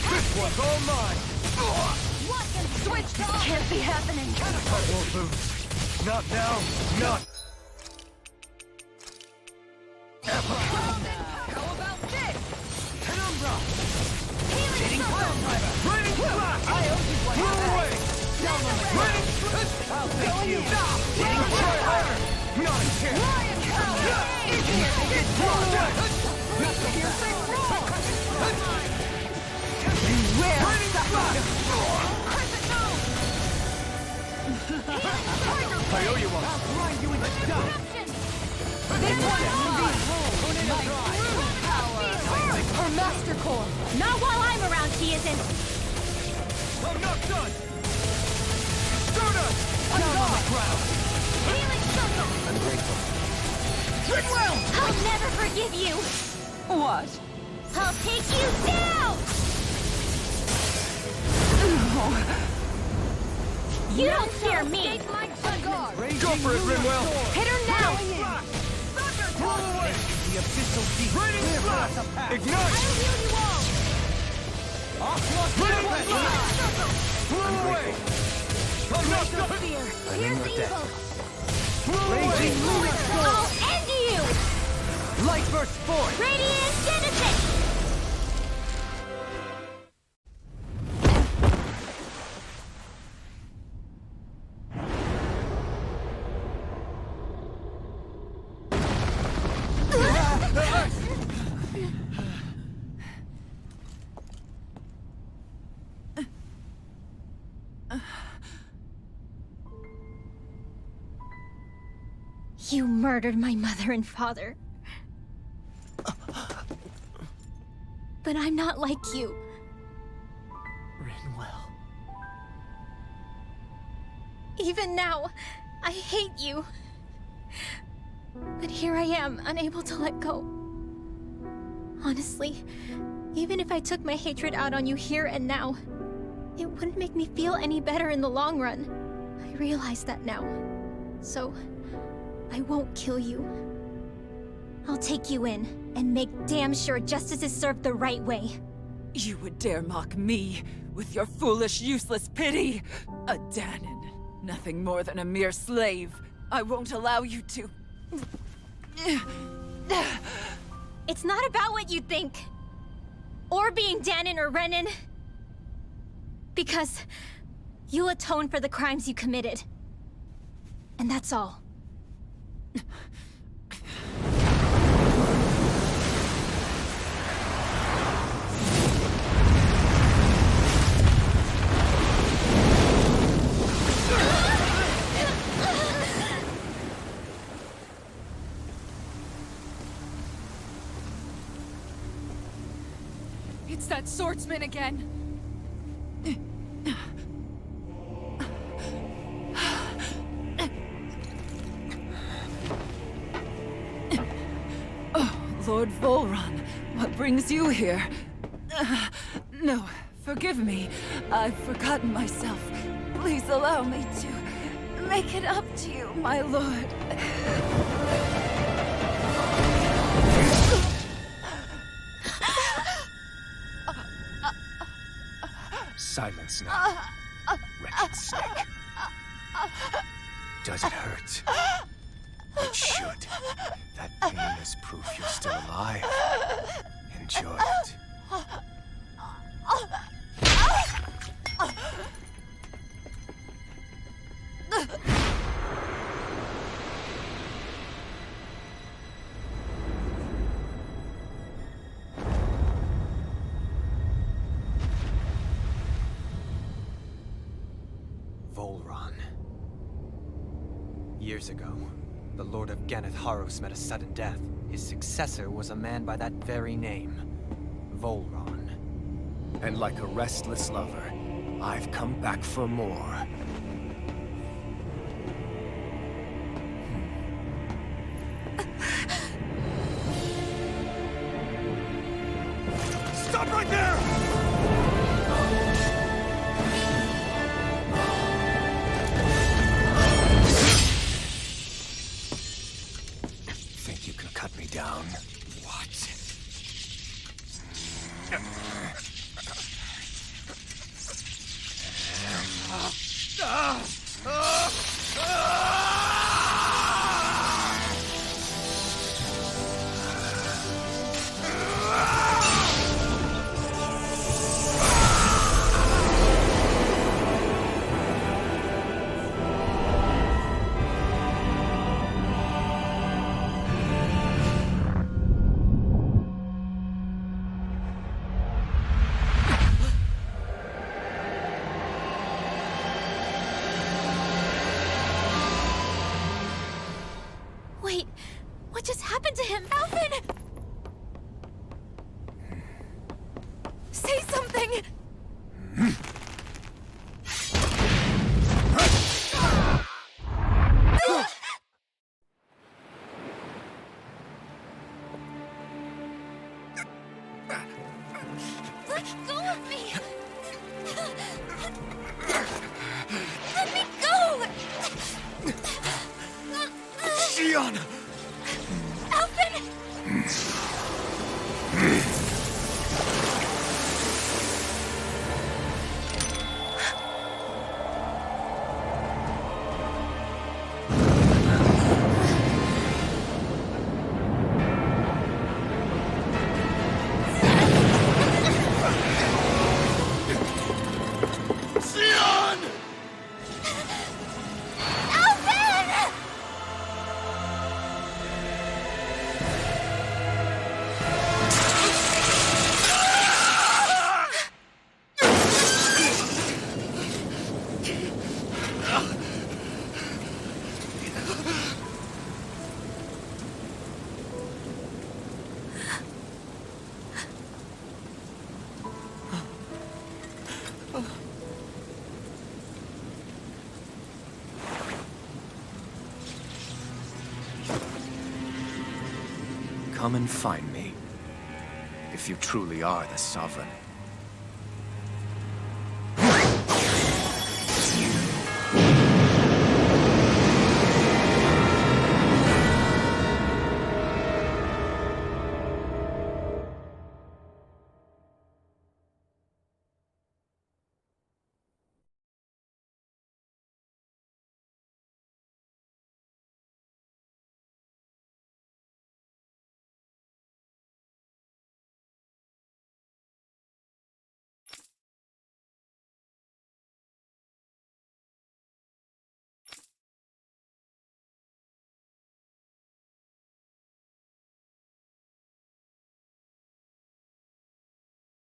This one's all mine. Switched off! Can't be happening. I won't lose. Not now, not ever. How about this? Penumbra! Healing Wildfire! Raining Flash! I owe you one. Move away! Down on the Raining Flash! I'll take you. Getting try harder! Not a chance! Riot Power! Get blown away! Not the piercing roar! Beware! Raining Flash! Crescent Nose! I owe you one. I'll grind you into dust. This one will be home. Her Master Core. Not while I'm around, she isn't. I'm not done. Stardust! Down on the ground. Healing Circle! I'm grateful. Ridwell! I'll never forgive you. What? I'll take you down! You don't scare me. Go for it, Ridwell! Hit her now! Blow away! The abyssal deep. Raining Flash! Ignite! Raining Flash! Blow away! I'm not done! I'm in your debt. Blow away! I'll end you! Light burst forth! Radiant Genesis! You murdered my mother and father. But I'm not like you. Rinwell. Even now, I hate you. But here I am, unable to let go. Honestly, even if I took my hatred out on you here and now, it wouldn't make me feel any better in the long run. I realize that now. So, I won't kill you. I'll take you in and make damn sure justice is served the right way. You would dare mock me with your foolish, useless pity? A Danon, nothing more than a mere slave. I won't allow you to... It's not about what you think. Or being Danon or Renan. Because you'll atone for the crimes you committed. And that's all. It's that swordsman again. Lord Volron, what brings you here? No, forgive me. I've forgotten myself. Please allow me to make it up to you, my lord. Silence now, wretched snake. Does it hurt? It should. That pain is proof you're still alive. Enjoy it. Volron. Years ago, the Lord of Ganeth-Haros met a sudden death. His successor was a man by that very name, Volron. And like a restless lover, I've come back for more. Stop right there! Let go of me! Let me go! Shion! Alvin! Shion! Alvin! Come and find me. If you truly are the Sovereign.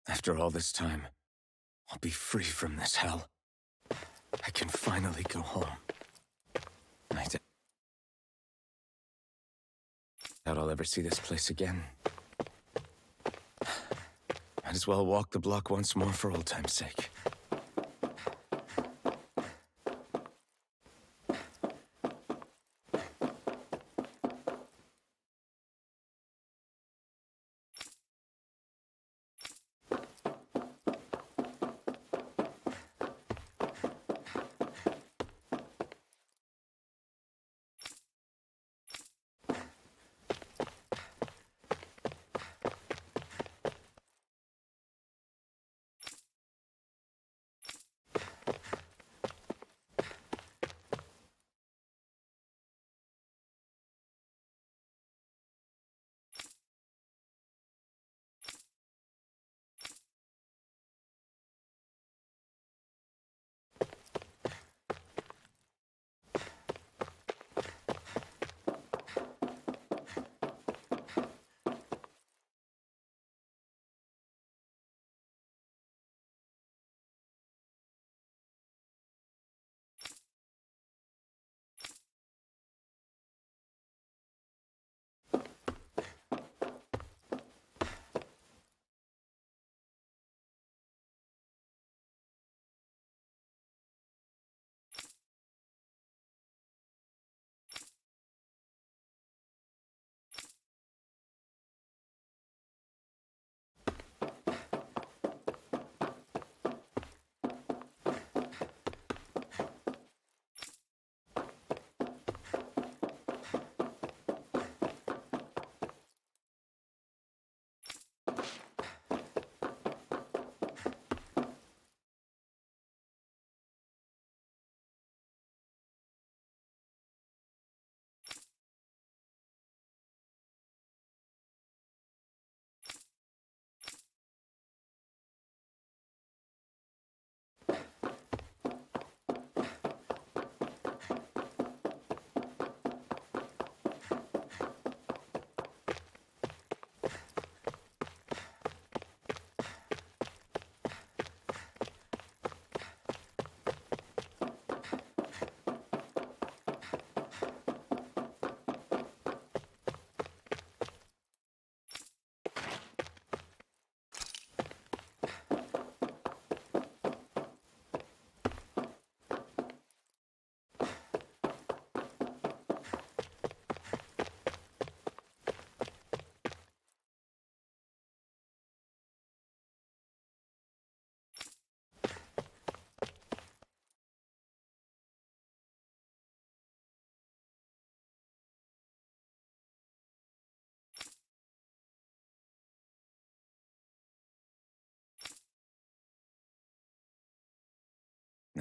After all this time, I'll be free from this hell. I can finally go home. I doubt I'll ever see this place again. Might as well walk the block once more for old time's sake.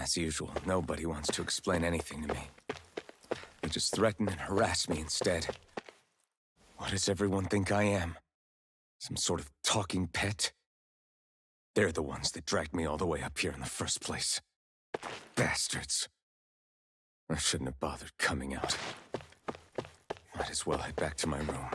As usual, nobody wants to explain anything to me. They just threaten and harass me instead. What does everyone think I am? Some sort of talking pet? They're the ones that dragged me all the way up here in the first place. Bastards. I shouldn't have bothered coming out. Might as well head back to my room.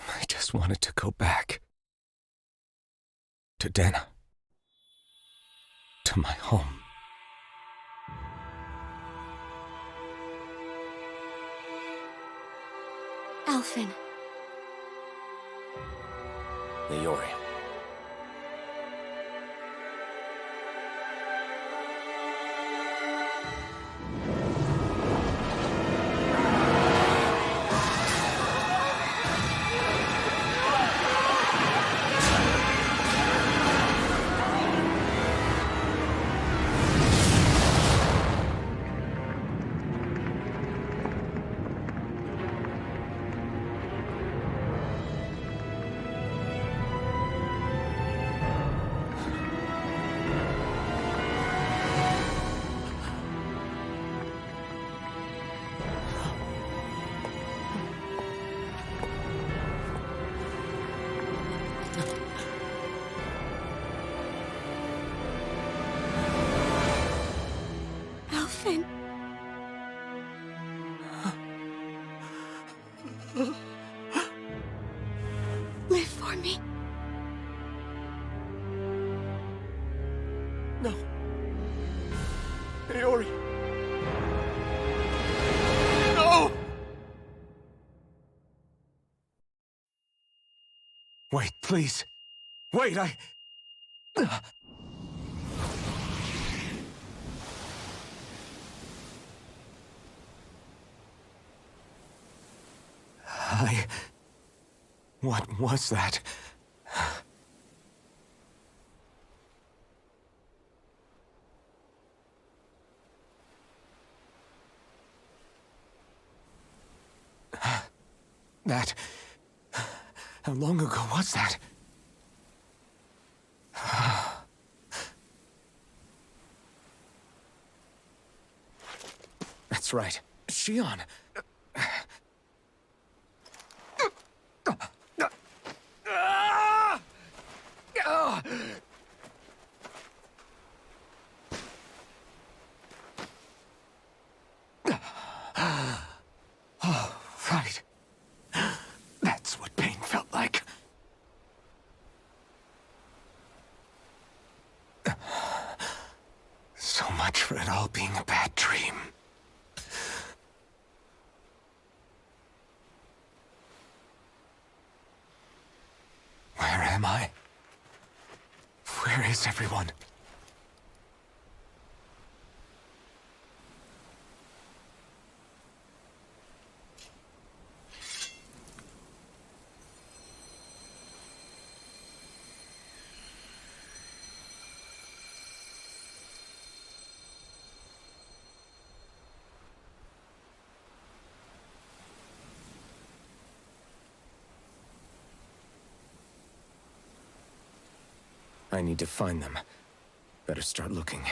I just wanted to go back. To Dana. To my home. Alphen. Leori. Alphen. Live for me. No. Leori. No! Wait, please. Wait, What was that? That... How long ago was that? That's right. Shion. Oh, right. That's what pain felt like. So much for it all being a bad dream. Where am I? Where is everyone? I need to find them. Better start looking.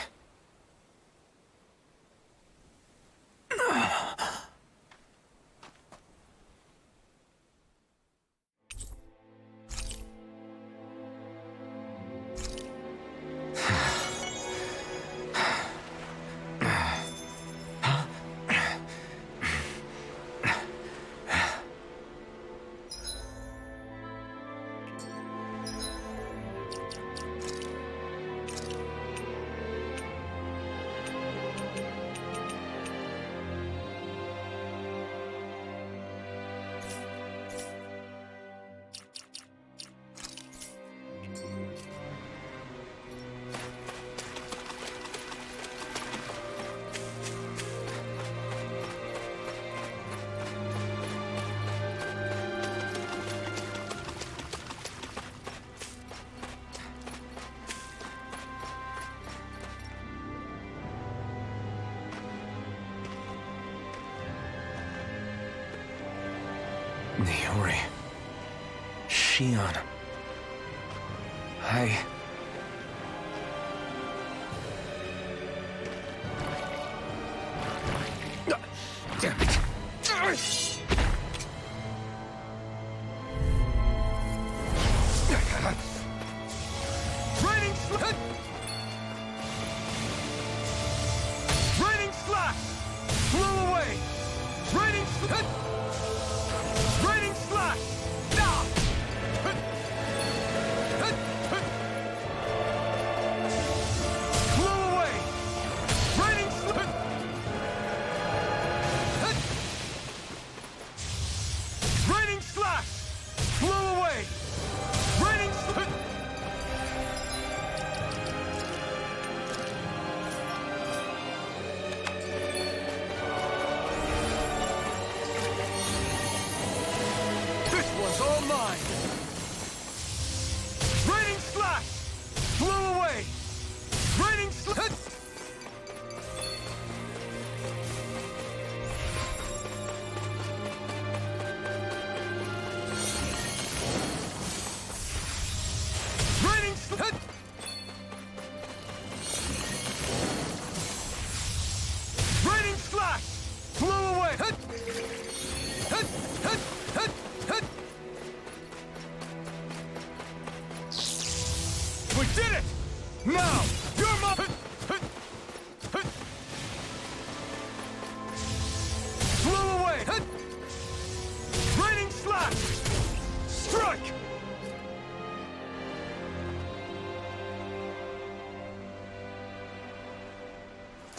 Niori. Shion. Damn it. Raining slash! Raining slash! Flew away! Raining slash! Raining slash! Ah! Flew away! Raining slash! Raining slash! Flew away! Raining slash! This one's all mine! Raining slash! Flew away! Raining slash! Raining slash! Raining slash! Flew away! We did it! Now, you're my... Flew away! Raining slash! Strike!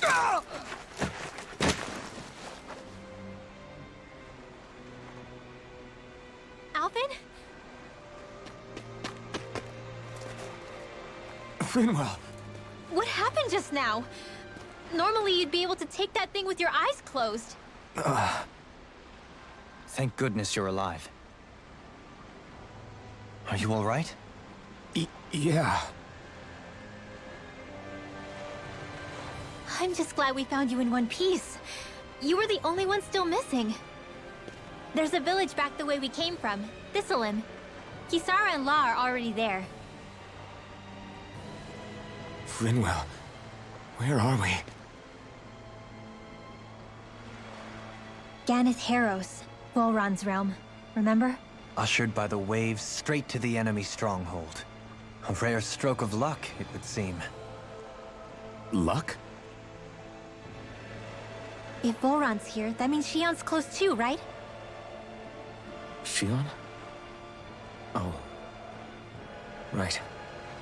Ah! Alvin? Rinwell. What happened just now? Normally you'd be able to take that thing with your eyes closed. Thank goodness you're alive. Are you all right? Yeah. I'm just glad we found you in one piece. You were the only one still missing. There's a village back the way we came from, Thistlein. Kisara and La are already there. Rinwell. Where are we? Ganeth Heros, Volron's realm. Remember? Ushered by the waves straight to the enemy stronghold. A rare stroke of luck, it would seem. Luck? If Volron's here, that means Shion's close too, right? Shion? Oh. Right.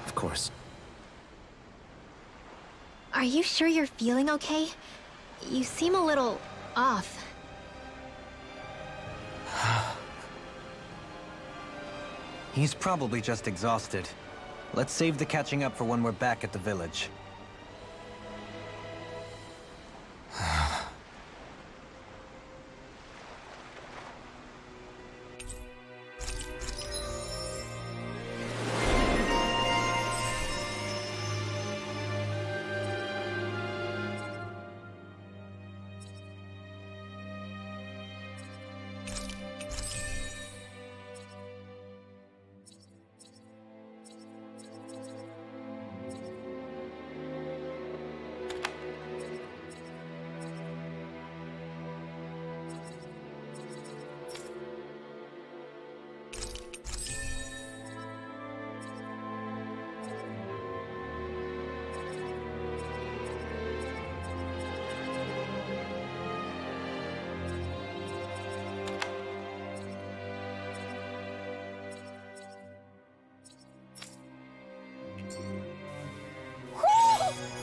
Of course. Are you sure you're feeling okay? You seem a little off. He's probably just exhausted. Let's save the catching up for when we're back at the village.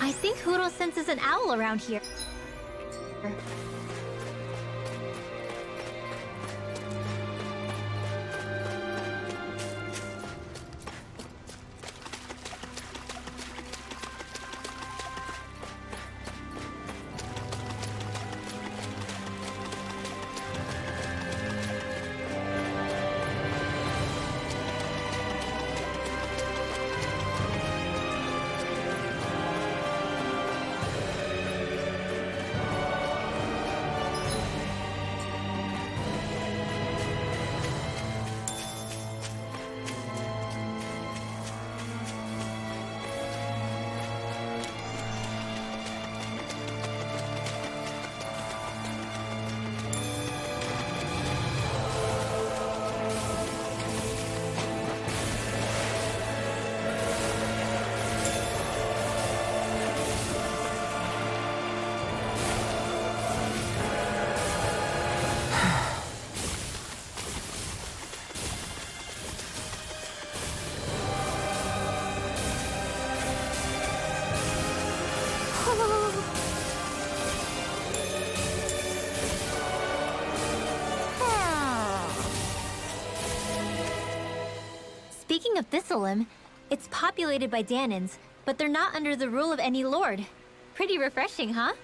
I think Huro senses an owl around here. Speaking of Thistleum, it's populated by Danans, but they're not under the rule of any lord. Pretty refreshing, huh?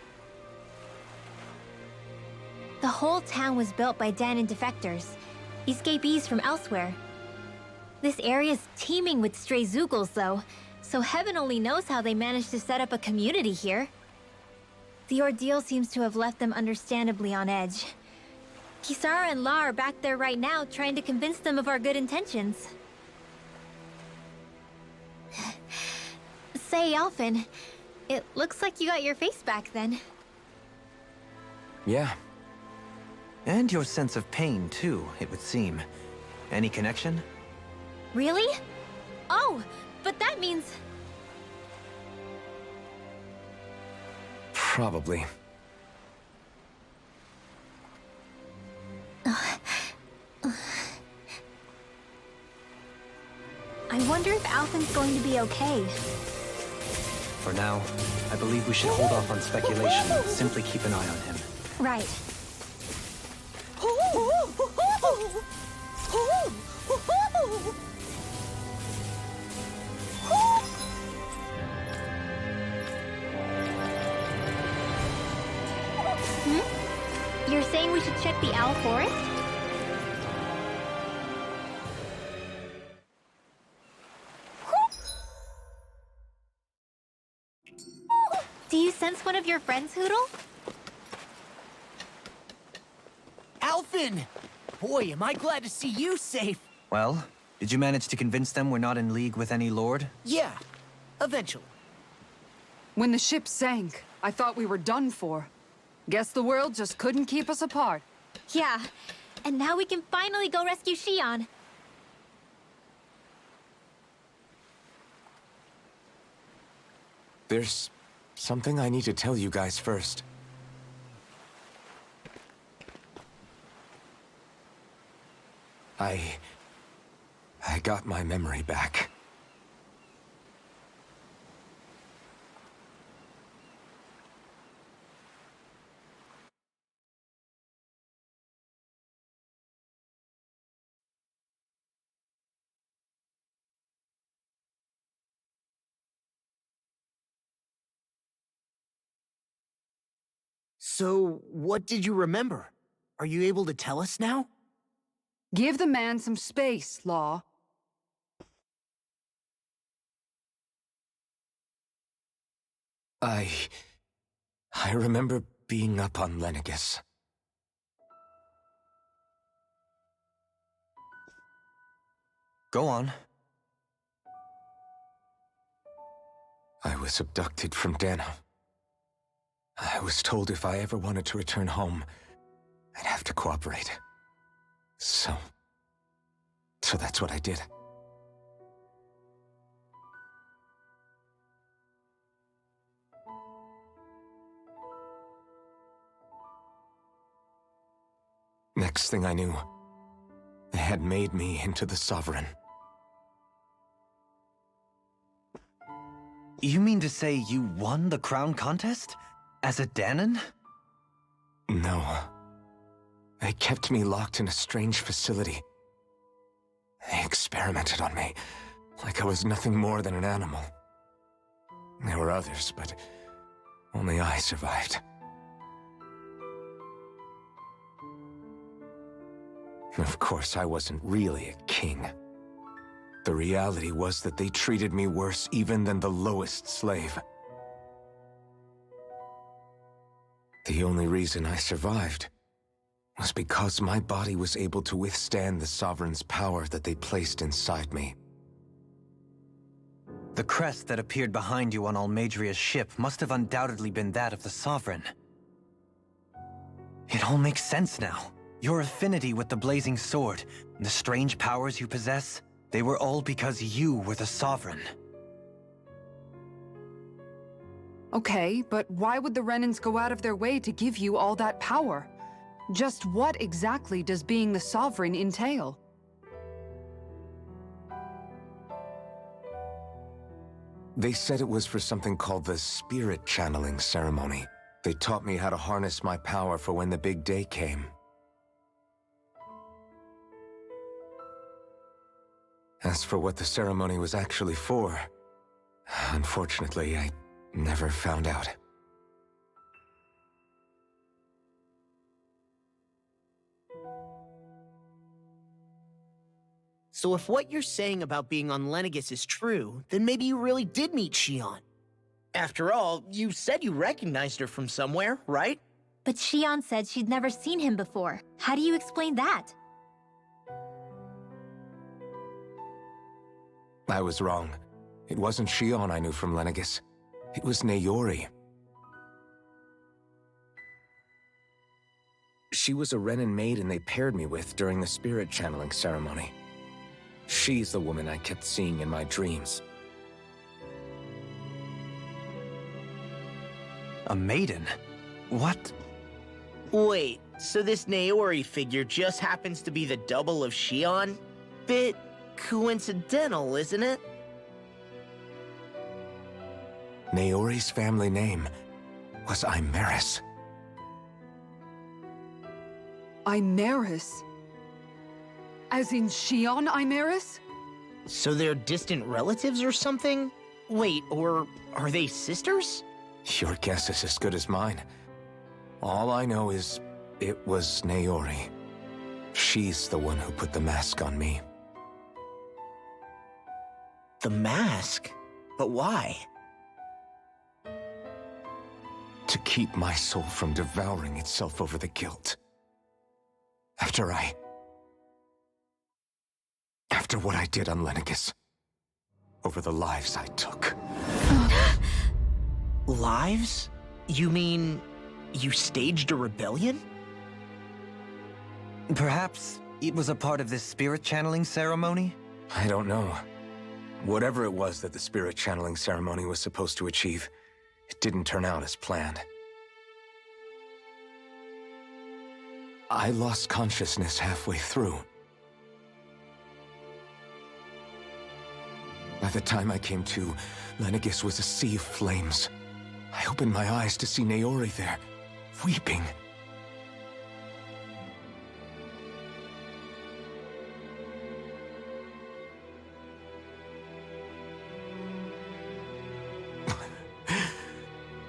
The whole town was built by Danan defectors, escapees from elsewhere. This area's teeming with stray Zeugles, though, so heaven only knows how they managed to set up a community here. The ordeal seems to have left them understandably on edge. Kisara and La are back there right now, trying to convince them of our good intentions. Say, Alphen, it looks like you got your face back then. Yeah. And your sense of pain, too, it would seem. Any connection? Really? Oh, but that means... Probably. I wonder if Alphen's going to be okay. For now, I believe we should hold off on speculation and simply keep an eye on him. Right. You're saying we should check the Owl Forest? Do you sense one of your friends, Hoodle? Alphen! Boy, am I glad to see you safe. Well, did you manage to convince them we're not in league with any lord? Yeah, eventually. When the ship sank, I thought we were done for. Guess the world just couldn't keep us apart. Yeah, and now we can finally go rescue Xion. There's something I need to tell you guys first. I got my memory back. So, what did you remember? Are you able to tell us now? Give the man some space, Law. I remember being up on Lenegus. Go on. I was abducted from Dana. I was told if I ever wanted to return home, I'd have to cooperate. So that's what I did. Next thing I knew, they had made me into the Sovereign. You mean to say you won the crown contest? As a Danan? No. They kept me locked in a strange facility. They experimented on me, like I was nothing more than an animal. There were others, but only I survived. Of course, I wasn't really a king. The reality was that they treated me worse even than the lowest slave. The only reason I survived was because my body was able to withstand the Sovereign's power that they placed inside me. The crest that appeared behind you on Almadria's ship must have undoubtedly been that of the Sovereign. It all makes sense now. Your affinity with the Blazing Sword, and the strange powers you possess, they were all because you were the Sovereign. Okay, but why would the Renans go out of their way to give you all that power? Just what exactly does being the Sovereign entail? They said it was for something called the Spirit Channeling Ceremony. They taught me how to harness my power for when the big day came. As for what the ceremony was actually for, unfortunately, I never found out. So if what you're saying about being on Lenegis is true, then maybe you really did meet Shion. After all, you said you recognized her from somewhere, right? But Shion said she'd never seen him before. How do you explain that? I was wrong. It wasn't Shion I knew from Lenegis. It was Naori. She was a Renin maiden they paired me with during the spirit channeling ceremony. She's the woman I kept seeing in my dreams. A maiden? What? Wait, so this Naori figure just happens to be the double of Shion? Bit coincidental, isn't it? Naori's family name was Imeris. Imeris? As in Shion Imeris? So they're distant relatives or something? Wait, or are they sisters? Your guess is as good as mine. All I know is it was Naori. She's the one who put the mask on me. The mask? But why? To keep my soul from devouring itself over the guilt. After what I did on Lenegis. Over the lives I took. Lives? You mean you staged a rebellion? Perhaps it was a part of this spirit channeling ceremony? I don't know. Whatever it was that the spirit channeling ceremony was supposed to achieve, it didn't turn out as planned. I lost consciousness halfway through. By the time I came to, Lenegis was a sea of flames. I opened my eyes to see Naori there, weeping.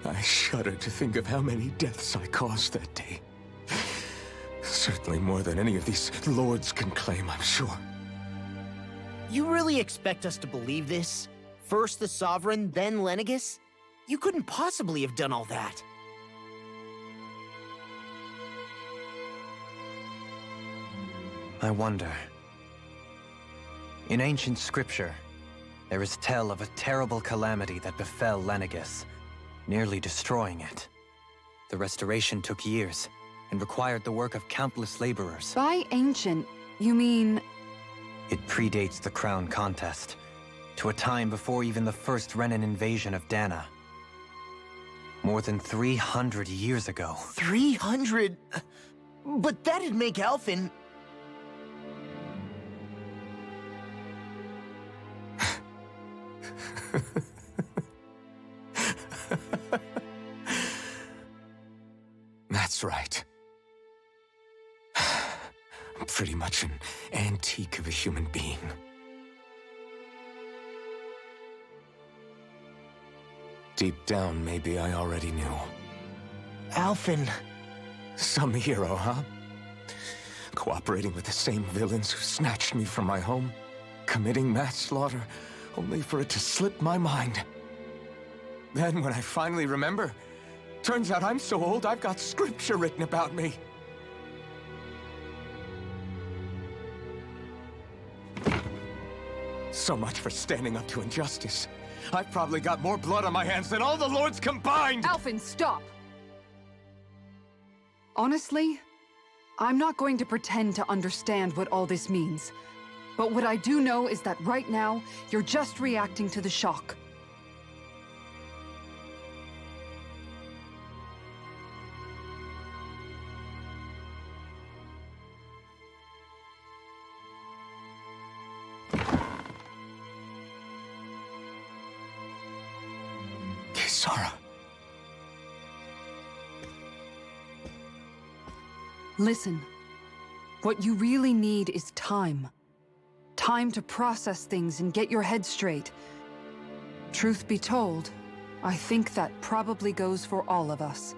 I shudder to think of how many deaths I caused that day. Certainly more than any of these lords can claim, I'm sure. You really expect us to believe this? First the Sovereign, then Lenegis? You couldn't possibly have done all that. I wonder. In ancient scripture, there is tell of a terrible calamity that befell Lenegis, nearly destroying it. The restoration took years, and required the work of countless laborers. By ancient, you mean... It predates the crown contest, to a time before even the first Renin invasion of Dana. More than 300 years ago. 300? But that'd make Alphen... That's right. I'm pretty much an antique of a human being. Deep down, maybe I already knew. Alphen... Some hero, huh? Cooperating with the same villains who snatched me from my home, committing mass slaughter, only for it to slip my mind. Then, when I finally remember, turns out I'm so old I've got scripture written about me. So much for standing up to injustice. I've probably got more blood on my hands than all the lords combined! Alphen, stop! Honestly, I'm not going to pretend to understand what all this means. But what I do know is that right now, you're just reacting to the shock. Kisara. Listen, what you really need is time. Time to process things and get your head straight. Truth be told, I think that probably goes for all of us.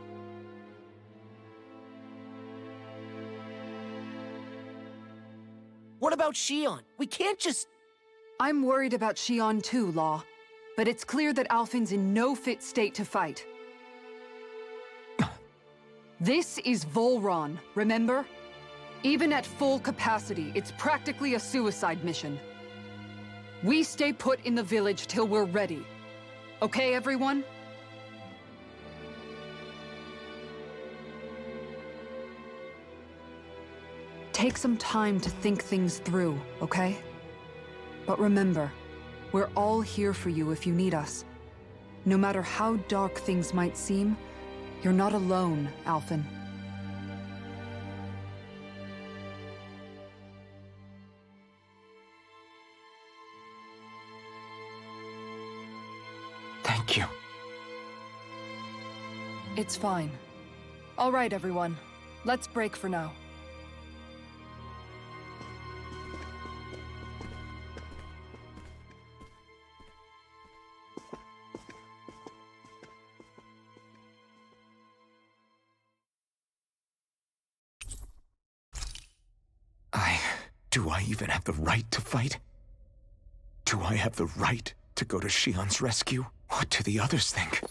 What about Shion? We can't just... I'm worried about Shion too, Law. But it's clear that Alphen's in no fit state to fight. This is Volron, remember? Even at full capacity, it's practically a suicide mission. We stay put in the village till we're ready. Okay, everyone? Take some time to think things through, okay? But remember, we're all here for you if you need us. No matter how dark things might seem, you're not alone, Alphen. Thank you. It's fine. All right, everyone. Let's break for now. Do I even have the right to fight? Do I have the right to go to Shion's rescue? What do the others think?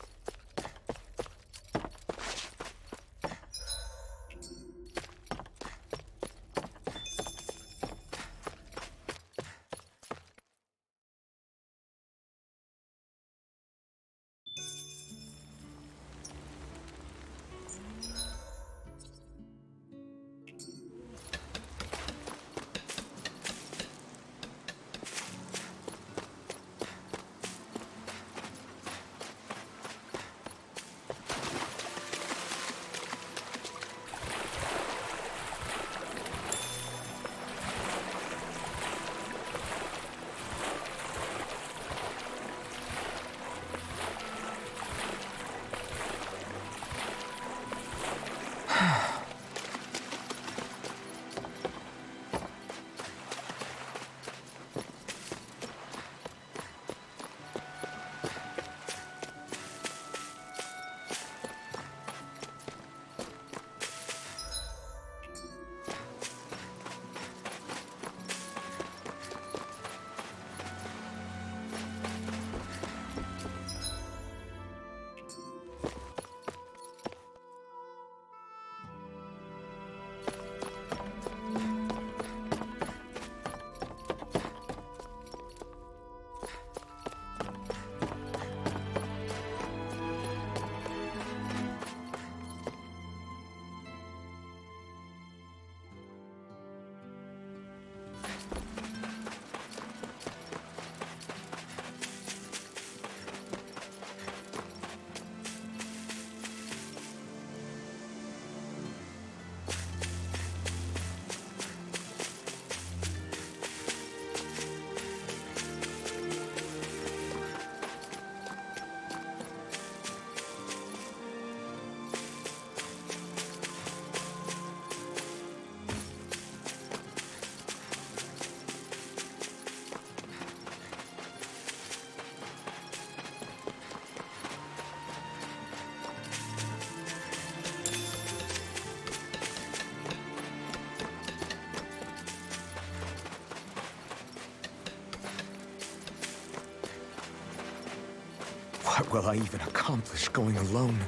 What will I even accomplish going alone?